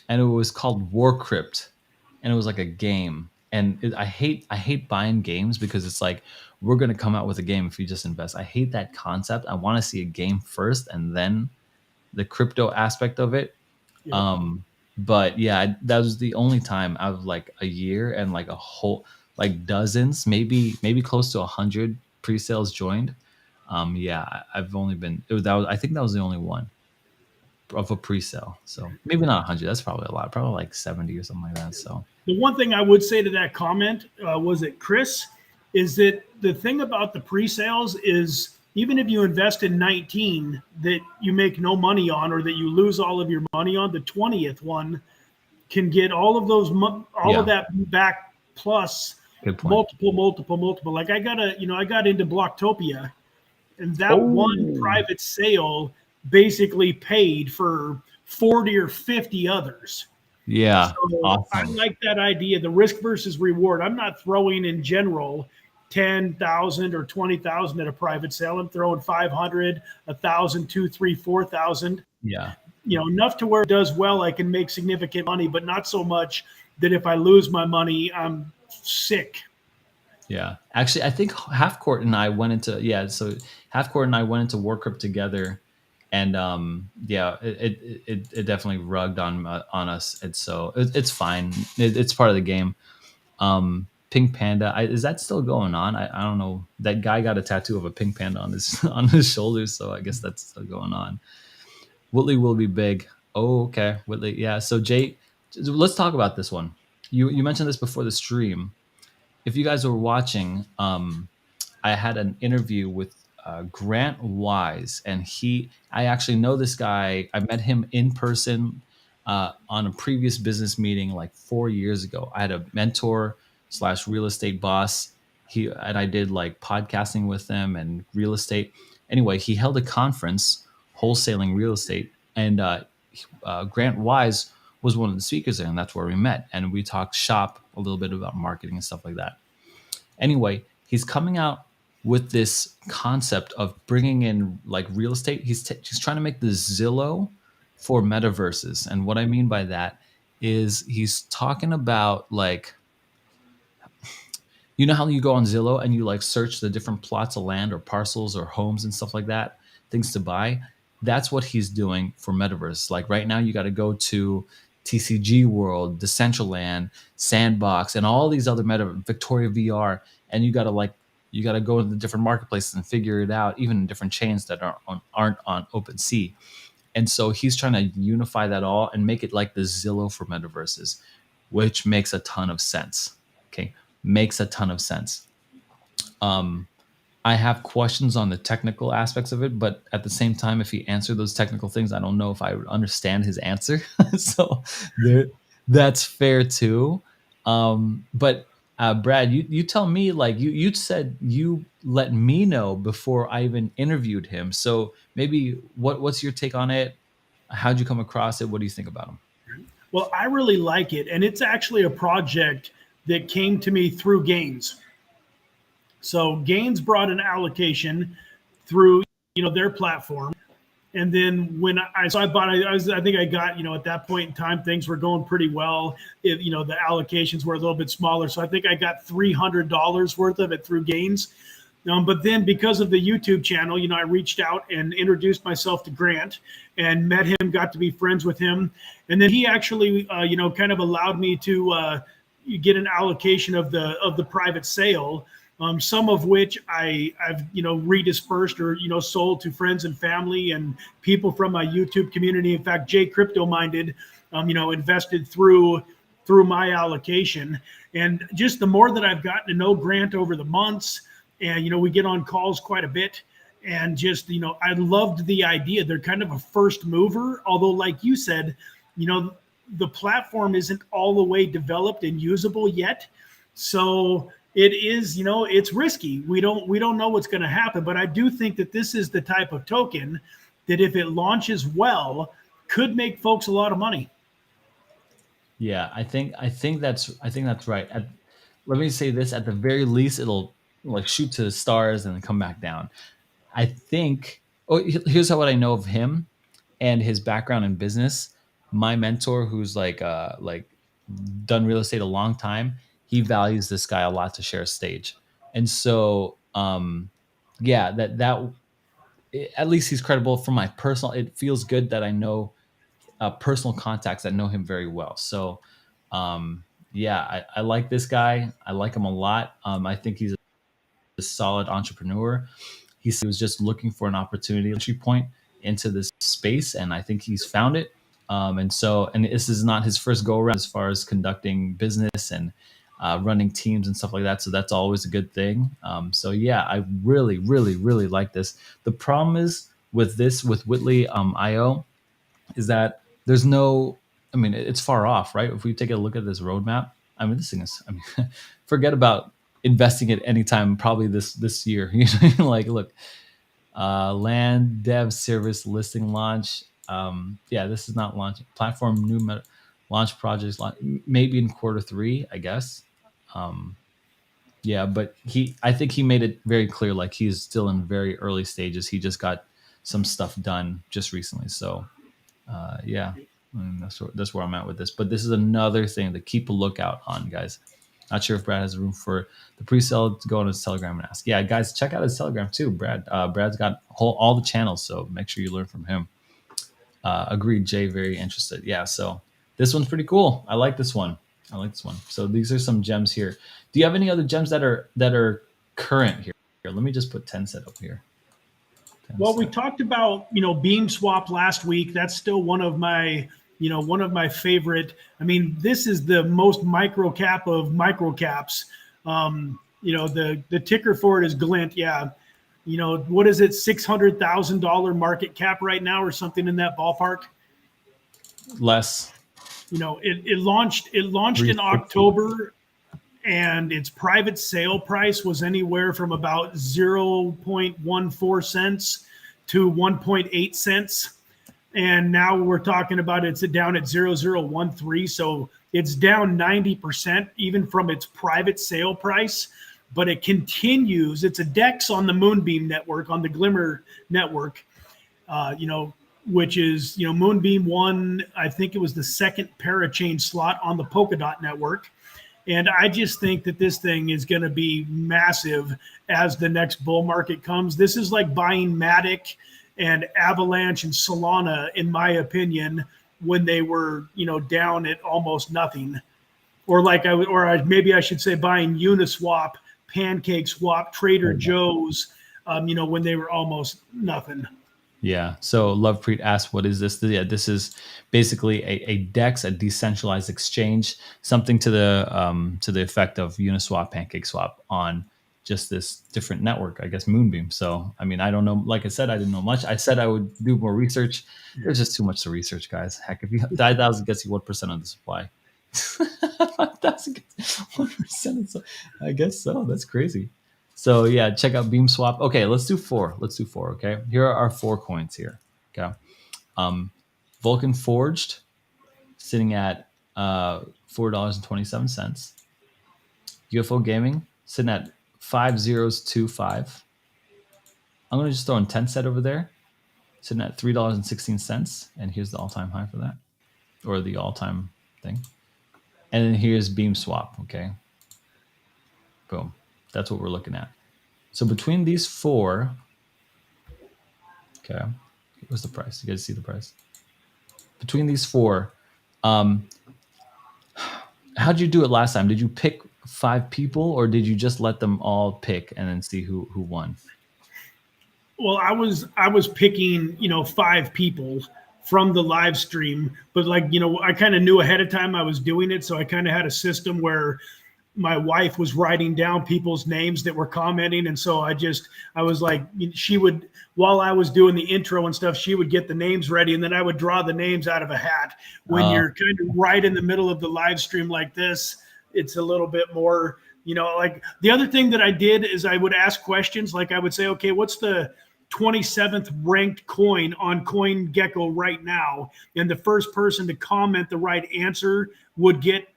Speaker 1: and it was called War Crypt, and it was like a game. And I hate buying games because it's like we're gonna come out with a game if you just invest. I hate that concept. I want to see a game first and then the crypto aspect of it.
Speaker 2: Yep.
Speaker 1: But yeah, that was the only time out of like a year and like a whole like dozens, maybe close to 100 pre-sales joined. Yeah, I've only been that was I think that was the only one of a pre-sale. So maybe not 100. That's probably a lot. Probably like 70 or something like that. So
Speaker 2: The one thing I would say to that comment was it Chris is that the thing about the pre-sales is even if you invest in 19 that you make no money on or that you lose all of your money on, the 20th one can get all of all of
Speaker 1: yeah,
Speaker 2: that back plus
Speaker 1: good point.
Speaker 2: multiple. Like I got into Blocktopia, and that one
Speaker 1: Oh,
Speaker 2: private sale basically paid for 40 or 50 others.
Speaker 1: yeah,
Speaker 2: So I
Speaker 1: awesome.
Speaker 2: like that idea, the risk versus reward. I'm not throwing in general 10,000 or 20,000 at a private sale. I'm throwing 500, 1,000, 2, 3, 4,000.
Speaker 1: Yeah,
Speaker 2: Enough to where it does well, I can make significant money, but not so much that if I lose my money, I'm sick.
Speaker 1: yeah. Actually, I think Half Court and I went into yeah. So Half Court and I went into Warcrypt together, and yeah, it definitely rugged on us. And so it's fine. It's part of the game. Pink Panda, is that still going on? I don't know. That guy got a tattoo of a pink panda on his on his shoulders, so I guess that's still going on. Whitley will be big. Oh, okay, Whitley. Yeah. So Jay, let's talk about this one. you mentioned this before the stream. If you guys were watching, I had an interview with Grant Wise, and I actually know this guy. I met him in person on a previous business meeting like 4 years ago. I had a mentor slash real estate boss. And I did like podcasting with him and real estate. Anyway, he held a conference wholesaling real estate, and Grant Wise was one of the speakers there, and that's where we met. And we talked shop a little bit about marketing and stuff like that. Anyway, he's coming out with this concept of bringing in like real estate. He's trying to make the Zillow for metaverses, and what I mean by that is he's talking about like, you know how you go on Zillow and you like search the different plots of land or parcels or homes and stuff like that, things to buy. That's what he's doing for metaverse. Like right now, you got to go to TCG World, Decentraland, Sandbox, and all these other Victoria VR, and you got to go to the different marketplaces and figure it out, even in different chains that aren't on OpenSea. And so he's trying to unify that all and make it like the Zillow for metaverses, which makes a ton of sense. Okay, makes a ton of sense. I have questions on the technical aspects of it, but at the same time, if he answered those technical things, I don't know if I would understand his answer. So there, that's fair too. But Brad, you tell me, like you said you let me know before I even interviewed him. So maybe what's your take on it? How'd you come across it? What do you think about him?
Speaker 2: Well, I really like it, and it's actually a project that came to me through Gains. So Gains brought an allocation through their platform, and then when I bought, I think I got, at that point in time, things were going pretty well. The allocations were a little bit smaller, so I think I got $300 worth of it through Gains. But then because of the YouTube channel, I reached out and introduced myself to Grant and met him, got to be friends with him. And then he actually, kind of allowed me to get an allocation of the private sale, some of which I've redispersed or sold to friends and family and people from my YouTube community. In fact, Jay Crypto Minded, invested through my allocation. And just the more that I've gotten to know Grant over the months, and we get on calls quite a bit, and just I loved the idea. They're kind of a first mover, although like you said, the platform isn't all the way developed and usable yet. So it is, it's risky. We don't know what's going to happen, but I do think that this is the type of token that if it launches well, could make folks a lot of money.
Speaker 1: Yeah, I think that's right. Let me say this: at the very least, it'll like shoot to the stars and then come back down. I think. Oh, here's what I know of him and his background in business. My mentor, who's like done real estate a long time, he values this guy a lot to share a stage, and so yeah, that at least he's credible. From my personal, it feels good that I know personal contacts that know him very well. So yeah, I like this guy. I like him a lot. I think he's a solid entrepreneur. He was just looking for an opportunity entry point into this space, and I think he's found it. And this is not his first go around as far as conducting business and running teams and stuff like that. So that's always a good thing. So yeah, I really, really, really like this. The problem is with this, with Whitley IO, is that there's no, I mean, it's far off, right? If we take a look at this roadmap, I mean, this thing is, I mean, forget about investing at any time, probably this year. Like, look, land dev service listing launch. Yeah, this is not launching platform new launch projects maybe in Q3, I guess. Yeah, but I think he made it very clear, like he's still in very early stages. He just got some stuff done just recently, so yeah, that's where I'm at with this. But this is another thing to keep a lookout on, guys. Not sure if Brad has room for the pre-sale to go on his Telegram and ask. Yeah, guys, check out his Telegram too. Brad's got all the channels, so make sure you learn from him. Agreed, Jay. Very interested. Yeah, so this one's pretty cool. I like this one. So these are some gems here. Do you have any other gems that are current here? Let me just put 10 set up here.
Speaker 2: Well, we talked about, Beam Swap last week. That's still one of my one of my favorite. I mean, this is the most micro cap of micro caps. The ticker for it is Glint. Yeah. What is it? $600,000 market cap right now, or something in that ballpark.
Speaker 1: Less.
Speaker 2: It launched in
Speaker 1: 360.
Speaker 2: October, and its private sale price was anywhere from about 0.14 cents to 1.8 cents. And now we're talking about it's down at 0.0013. So it's down 90% even from its private sale price. But it continues. It's a DEX on the Moonbeam network, on the Glimmer network, which is, Moonbeam won, I think it was the second parachain slot on the Polkadot network. And I just think that this thing is going to be massive as the next bull market comes. This is like buying Matic and Avalanche and Solana, in my opinion, when they were, down at almost nothing. Or maybe I should say buying Uniswap, Pancake Swap, Trader Joe's, when they were almost nothing.
Speaker 1: Yeah. So Lovepreet asked, "What is this?" Yeah, this is basically a DEX, a decentralized exchange, something to the effect of Uniswap, PancakeSwap on just this different network, I guess Moonbeam. So I mean, I don't know. Like I said, I didn't know much. I said I would do more research. There's just too much to research, guys. Heck, if you 5,000 gets you 1% of the supply. 5,000 gets 1%. I guess so. That's crazy. So yeah, check out Beam Swap. Okay, let's do four. Okay, here are our 4 coins here. Okay, Vulcan Forged sitting at $4.27. UFO Gaming sitting at 5025. I'm gonna just throw in 10 set over there, sitting at $3.16. And here's the all-time high for that, or the all-time thing. And then here's Beam Swap. Okay, boom. That's what we're looking at. So between these 4, okay, what's the price? You guys see the price? Between these 4, how'd you do it last time? Did you pick 5 people, or did you just let them all pick and then see who won?
Speaker 2: Well, I was picking, 5 people from the live stream, but I kind of knew ahead of time I was doing it, so I kind of had a system where my wife was writing down people's names that were commenting. And so I was like, she would, while I was doing the intro and stuff, she would get the names ready. And then I would draw the names out of a hat. When you're kind of right in the middle of the live stream like this, it's a little bit more, like the other thing that I did is I would ask questions. Like I would say, okay, what's the 27th ranked coin on CoinGecko right now? And the first person to comment the right answer would get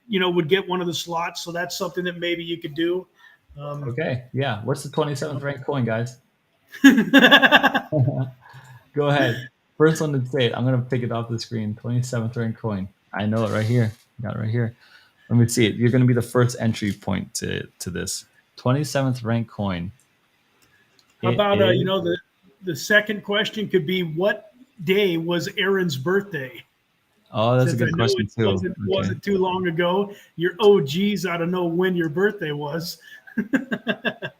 Speaker 2: one of the slots. So that's something that maybe you could do.
Speaker 1: Okay, yeah. What's the 27th ranked coin, guys? Go ahead. First one to say it. I'm gonna pick it off the screen. 27th ranked coin. I know it right here. Got it right here. Let me see it. You're gonna be the first entry point to this 27th ranked coin.
Speaker 2: How about the second question could be, what day was Aaron's birthday?
Speaker 1: Oh, that's a good question too.
Speaker 2: Wasn't too long ago. Your OGs ought to know when your birthday was.
Speaker 1: It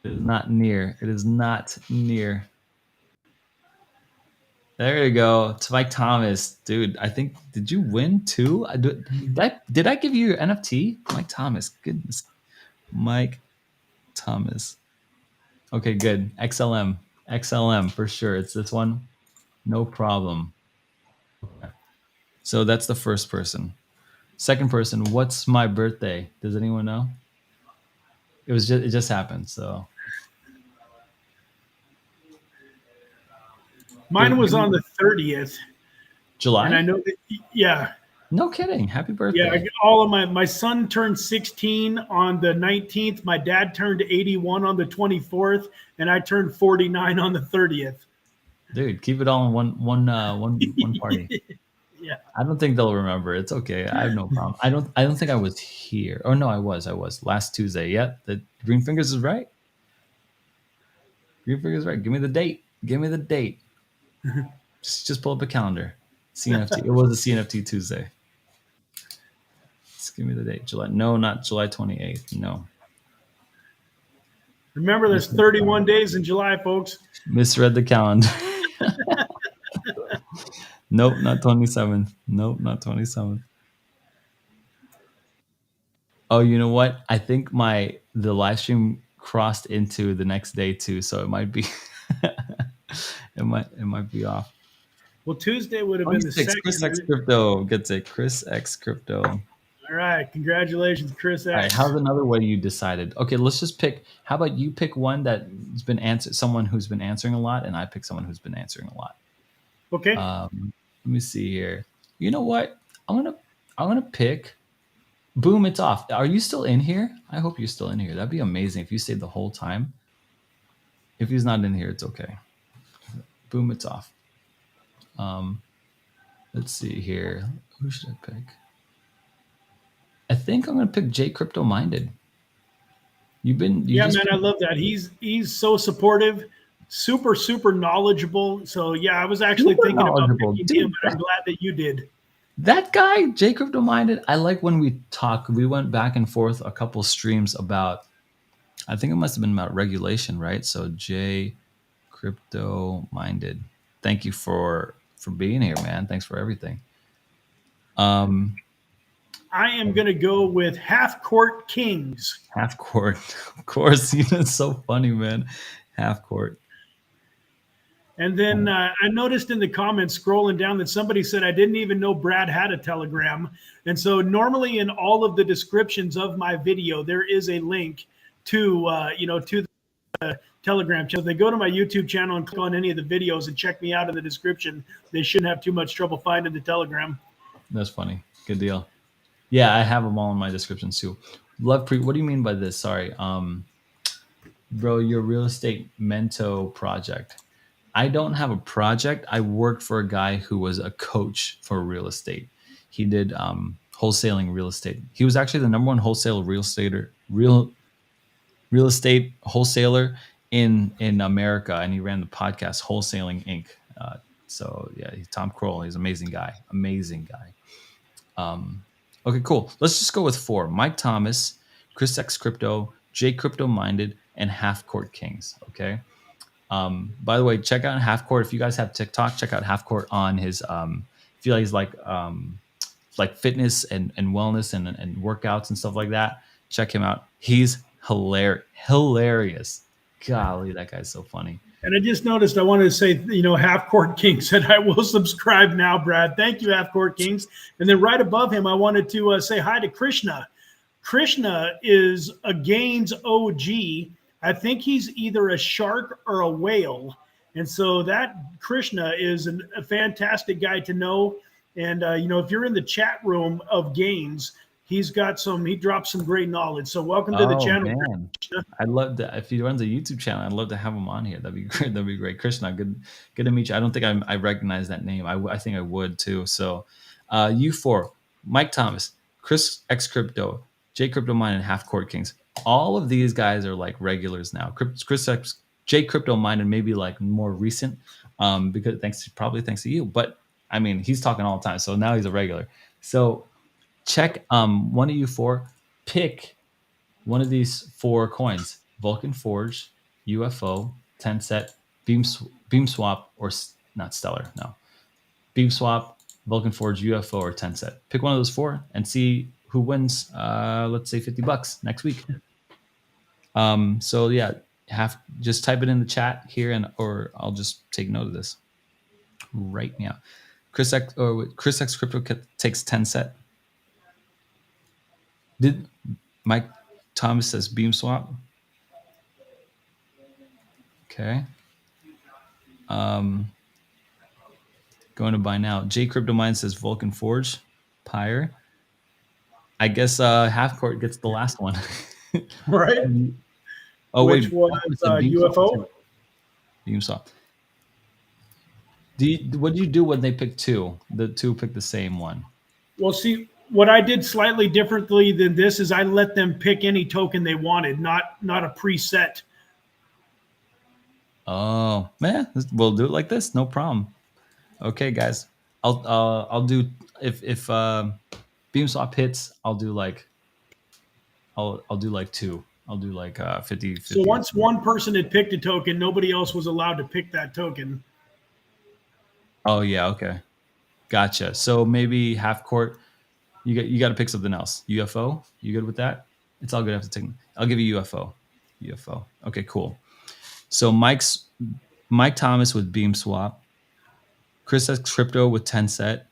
Speaker 1: is not near. It is not near. There you go. It's Mike Thomas, dude. I think, did you win too? Did I give you your NFT? Mike Thomas. Goodness. Mike Thomas. Okay, good. XLM for sure. It's this one. No problem. Okay. So that's the first person. Second person, what's my birthday? Does anyone know? It just happened. So
Speaker 2: mine was on the 30th.
Speaker 1: July.
Speaker 2: And I know that, yeah.
Speaker 1: No kidding. Happy birthday.
Speaker 2: Yeah, all of my son turned 16 on the 19th. My dad turned 81 on the 24th, and I turned 49 on the 30th.
Speaker 1: Dude, keep it all in one party.
Speaker 2: Yeah.
Speaker 1: I don't think they'll remember. It's okay. I have no problem. I don't think I was here. Oh no, I was last Tuesday. Yeah, the Green Fingers is right. Green Fingers is right. Give me the date. Just pull up a calendar. CNFT. It was a CNFT Tuesday. Just give me the date. July. No, not July 28th. No.
Speaker 2: Remember, there's 31 days in July, folks.
Speaker 1: Misread the calendar. Nope, not 27th. Nope, not 27th. Oh, you know what? I think my the live stream crossed into the next day too, so it might be it might be off.
Speaker 2: Well, Tuesday would have been the
Speaker 1: 26. Chris
Speaker 2: second.
Speaker 1: X Crypto gets it. Chris X Crypto.
Speaker 2: All right, congratulations, Chris
Speaker 1: All right,
Speaker 2: X.
Speaker 1: how's another way you decided? Okay, let's just pick. How about you pick one that's been answered, someone who's been answering a lot, and I pick someone who's been answering a lot.
Speaker 2: Okay.
Speaker 1: Let me see here. You know what? I'm gonna pick. Boom! It's off. Are you still in here? I hope you're still in here. That'd be amazing if you stayed the whole time. If he's not in here, it's okay. Boom! It's off. Um, let's see here. Who should I pick? I think I'm gonna pick J Crypto Minded. You
Speaker 2: Yeah,
Speaker 1: just
Speaker 2: man, I love that. He's so supportive, super knowledgeable. So yeah, I was actually
Speaker 1: super
Speaker 2: thinking about
Speaker 1: knowledgeable,
Speaker 2: picking him,
Speaker 1: dude.
Speaker 2: but I'm glad that you did.
Speaker 1: That guy, J Crypto Minded. I like when we talk. We went back and forth a couple streams about. I think it must have been about regulation, right? So J Crypto Minded. Thank you for being here, man. Thanks for everything. Um,
Speaker 2: I am gonna go with Half Court Kings.
Speaker 1: Half court, of course. You know, it's so funny, man. Half court.
Speaker 2: And then I noticed in the comments scrolling down that somebody said I didn't even know Brad had a Telegram. And so normally in all of the descriptions of my video, there is a link to to the Telegram channel. If they go to my YouTube channel and click on any of the videos and check me out in the description, they shouldn't have too much trouble finding the Telegram.
Speaker 1: That's funny. Good deal. Yeah, I have them all in my descriptions too. Love pre. What do you mean by this? Sorry, bro. Your real estate mento project. I don't have a project. I worked for a guy who was a coach for real estate. He did wholesaling real estate. He was actually the number one wholesale real estate wholesaler in America, and he ran the podcast Wholesaling Inc. So yeah, Tom Kroll. He's an amazing guy. Amazing guy. Okay, cool. Let's just go with four: Mike Thomas, Chris X Crypto, J Crypto Minded, and Half Court Kings. Okay. By the way, check out Half Court. If you guys have TikTok, check out Half Court on his. If you like, he's like fitness and wellness and workouts and stuff like that. Check him out. He's hilarious. Golly, that guy's so funny.
Speaker 2: And I just noticed I wanted to say, Half Court King said, I will subscribe now, Brad. Thank you, Half Court Kings. And then right above him, I wanted to say hi to Krishna. Krishna is a Gaines OG. I think he's either a shark or a whale. And so that Krishna is a fantastic guy to know. And, if you're in the chat room of Gaines, he drops some great knowledge. So welcome to the channel.
Speaker 1: Man. I'd love to, if he runs a YouTube channel, I'd love to have him on here. That'd be great. That'd be great. Krishna, good to meet you. I don't think I recognize that name. I think I would too. So you four, Mike Thomas, Chris X Crypto, J Crypto Mine, and Half Court Kings. All of these guys are like regulars now. Chris X, J Crypto Mine, and maybe like more recent, because thanks to you. But I mean, he's talking all the time, so now he's a regular. So check one of you four, pick one of these four coins: Vulcan Forge, UFO, 10 set, Beam Swap, or not Stellar. No, Beam Swap, Vulcan Forge, UFO, or 10 set. Pick one of those four and see who wins. Let's say $50 next week. So yeah, just type it in the chat here, or I'll just take note of this right now. Chris X Crypto takes 10 set. Did Mike Thomas says Beam Swap? Okay. Going to buy now. J Crypto Mine says Vulcan Forge, Pyre. I guess Half Court gets the last one.
Speaker 2: Right.
Speaker 1: Oh,
Speaker 2: Which
Speaker 1: wait.
Speaker 2: was UFO.
Speaker 1: Beam Swap. What do you do when they pick two? The two pick the same one.
Speaker 2: Well, see, what I did slightly differently than this is I let them pick any token they wanted, not a preset.
Speaker 1: Oh man, we'll do it like this. No problem. Okay, guys. I'll do if Beam Swap hits. I'll do like two. I'll do like 50.
Speaker 2: So once one person had picked a token, nobody else was allowed to pick that token.
Speaker 1: Oh yeah, okay. Gotcha. So maybe half court. You got to pick something else. UFO. You good with that? It's all good. I have to take. I'll give you UFO. UFO. Okay, cool. So Mike Thomas with Beam Swap. Chris has crypto with 10 set.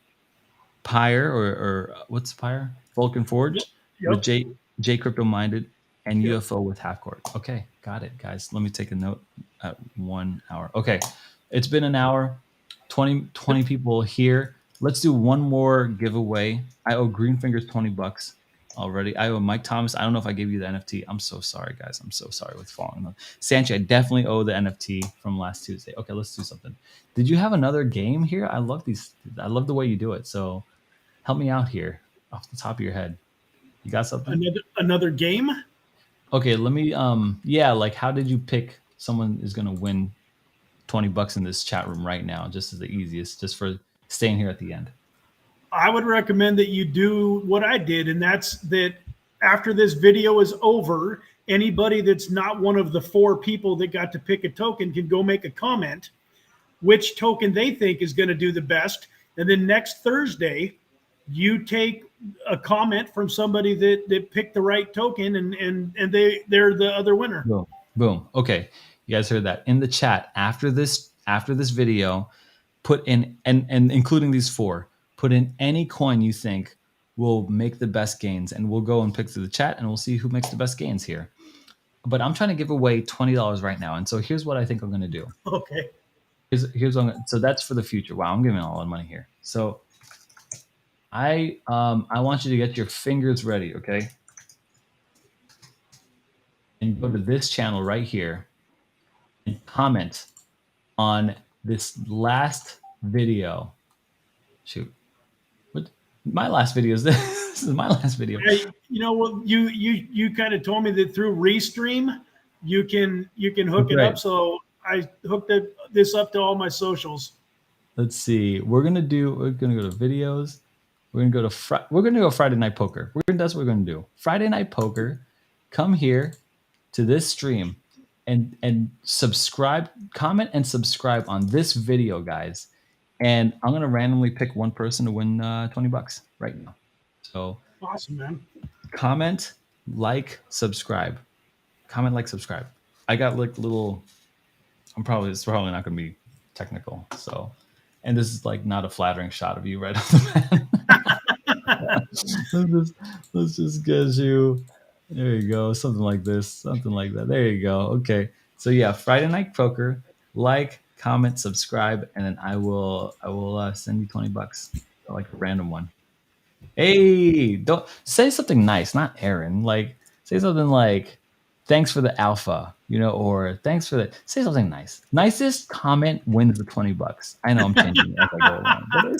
Speaker 1: Pyre or what's Pyre? Vulcan
Speaker 2: Yep.
Speaker 1: Forge with
Speaker 2: Yep.
Speaker 1: J Crypto Minded and
Speaker 2: Yep.
Speaker 1: UFO with Half Court. Okay, got it, guys. Let me take a note at 1 hour. Okay, it's been an hour. 20 people here. Let's do one more giveaway. I owe Greenfingers $20 already. I owe Mike Thomas. I don't know if I gave you the NFT. I'm so sorry, guys. I'm so sorry with falling. Sanchi, I definitely owe the NFT from last Tuesday. Okay, let's do something. Did you have another game here? I love these. I love the way you do it. So help me out here off the top of your head. You got something?
Speaker 2: Another game.
Speaker 1: Okay, let me yeah, like how did you pick someone is gonna win $20 in this chat room right now, just as the easiest, just for staying here at the end?
Speaker 2: I would recommend that you do what I did, and that's that after this video is over, anybody that's not one of the 4 people that got to pick a token can go make a comment which token they think is going to do the best. And then next Thursday, you take a comment from somebody that picked the right token and they're the other winner.
Speaker 1: Boom. Boom. Okay. You guys heard that. In the chat after this video, put in and including these 4, put in any coin you think will make the best gains, and we'll go and pick through the chat and we'll see who makes the best gains here. But I'm trying to give away $20 right now. And so here's what I think I'm going to do.
Speaker 2: Okay.
Speaker 1: Here's what so that's for the future. Wow, I'm giving all the money here. So I want you to get your fingers ready, okay? And go to this channel right here and comment on this last video. Shoot. What my last video is this. This is my last video.
Speaker 2: Well, you kind of told me that through Restream you can hook it up. So I hooked this up to all my socials.
Speaker 1: Let's see. We're gonna go to videos. We're gonna go Friday Night Poker. That's what we're gonna do. Friday Night Poker. Come here to this stream and subscribe, comment and subscribe on this video, guys. And I'm gonna randomly pick one person to win $20 right now. So
Speaker 2: awesome, man.
Speaker 1: Comment, like, subscribe. Comment, like, subscribe. I got like little. It's probably not gonna be technical. So, and this is like not a flattering shot of you right off the bat. let's just get you. There you go. Something like this. Something like that. There you go. Okay. So yeah, Friday Night Poker. Like, comment, subscribe, and then I will send you $20. Like a random one. Hey, don't say something nice, not Aaron. Like say something like, "Thanks for the alpha," or "Thanks for the." Say something nice. Nicest comment wins the $20. I know I'm changing it as I go along, but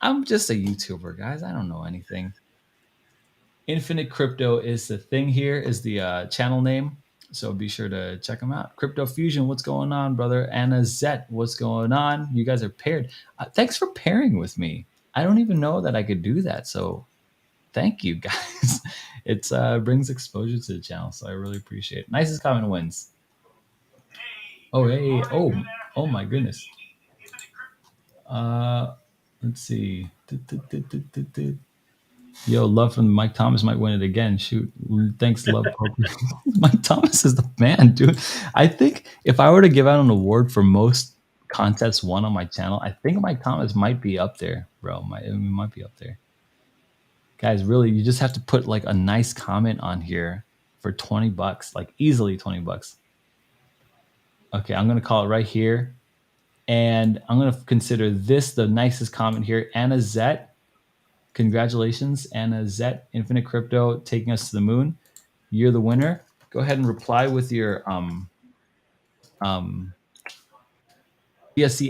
Speaker 1: I'm just a YouTuber, guys. I don't know anything. Infinite Crypto is the thing here, is the channel name. So be sure to check them out. Crypto Fusion, what's going on, brother? Anna Zet, what's going on? You guys are paired. Thanks for pairing with me. I don't even know that I could do that. So thank you, guys. It brings exposure to the channel. So I really appreciate it. Nicest comment wins. Oh, hey. Oh my goodness. Let's see. Yo, love from Mike Thomas might win it again. Shoot. Thanks, love. Mike Thomas is the man, dude. I think if I were to give out an award for most contests won on my channel, I think Mike Thomas might be up there, bro. It might be up there. Guys, really, you just have to put like a nice comment on here for $20, like easily $20. Okay, I'm going to call it right here. And I'm going to consider this the nicest comment here. Anna Zet. Congratulations, Anna Zet, Infinite Crypto, taking us to the moon. You're the winner. Go ahead and reply with your BSC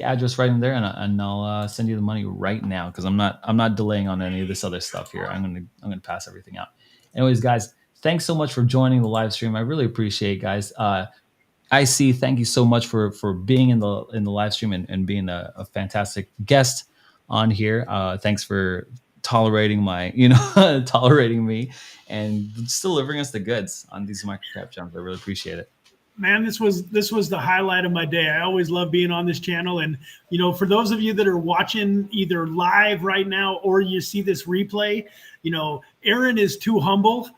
Speaker 1: address right in there, and I'll send you the money right now because I'm not delaying on any of this other stuff here. I'm gonna pass everything out. Anyways, guys, thanks so much for joining the live stream. I really appreciate it, guys. IC, thank you so much for being in the live stream and being a fantastic guest on here. Thanks for tolerating tolerating me and delivering us the goods on these microcap jumps. I really appreciate it.
Speaker 2: Man, this was the highlight of my day. I always love being on this channel, and for those of you that are watching either live right now or you see this replay, Aaron is too humble.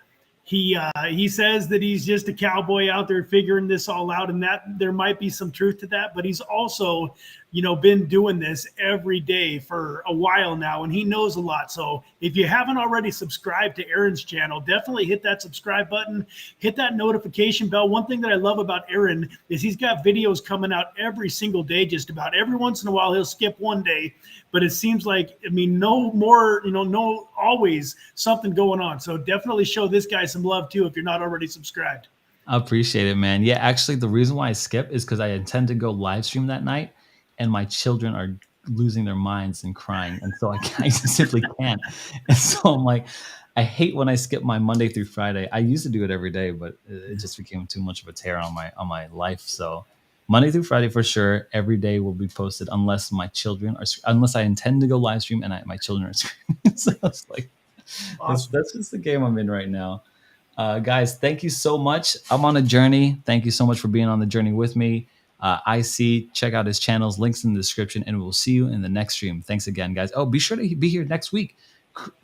Speaker 2: He says that he's just a cowboy out there figuring this all out, and that there might be some truth to that. But he's also, been doing this every day for a while now, and he knows a lot. So if you haven't already subscribed to Aaron's channel, definitely hit that subscribe button, hit that notification bell. One thing that I love about Aaron is he's got videos coming out every single day. Just about every once in a while, he'll skip one day, but it seems like, no more, no, always something going on. So definitely show this guy some love too if you're not already subscribed.
Speaker 1: I appreciate it, man. Yeah, actually, the reason why I skip is because I intend to go live stream that night, and my children are losing their minds and crying, and so I simply can't. And so I'm like, I hate when I skip my Monday through Friday. I used to do it every day, but it just became too much of a tear on my life. So Monday through Friday for sure, every day will be posted unless my children are unless I intend to go live stream and my children are screaming. So it's like
Speaker 2: Awesome.
Speaker 1: that's just the game I'm in right now. Guys, thank you so much. I'm on a journey. Thank you so much for being on the journey with me. IC, check out his channels, links in the description, and we'll see you in the next stream. Thanks again, guys. Oh, be sure to be here next week.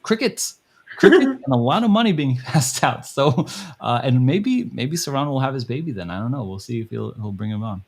Speaker 1: Crickets, and a lot of money being passed out. So, and maybe Saron will have his baby then. I don't know. We'll see if he'll bring him on.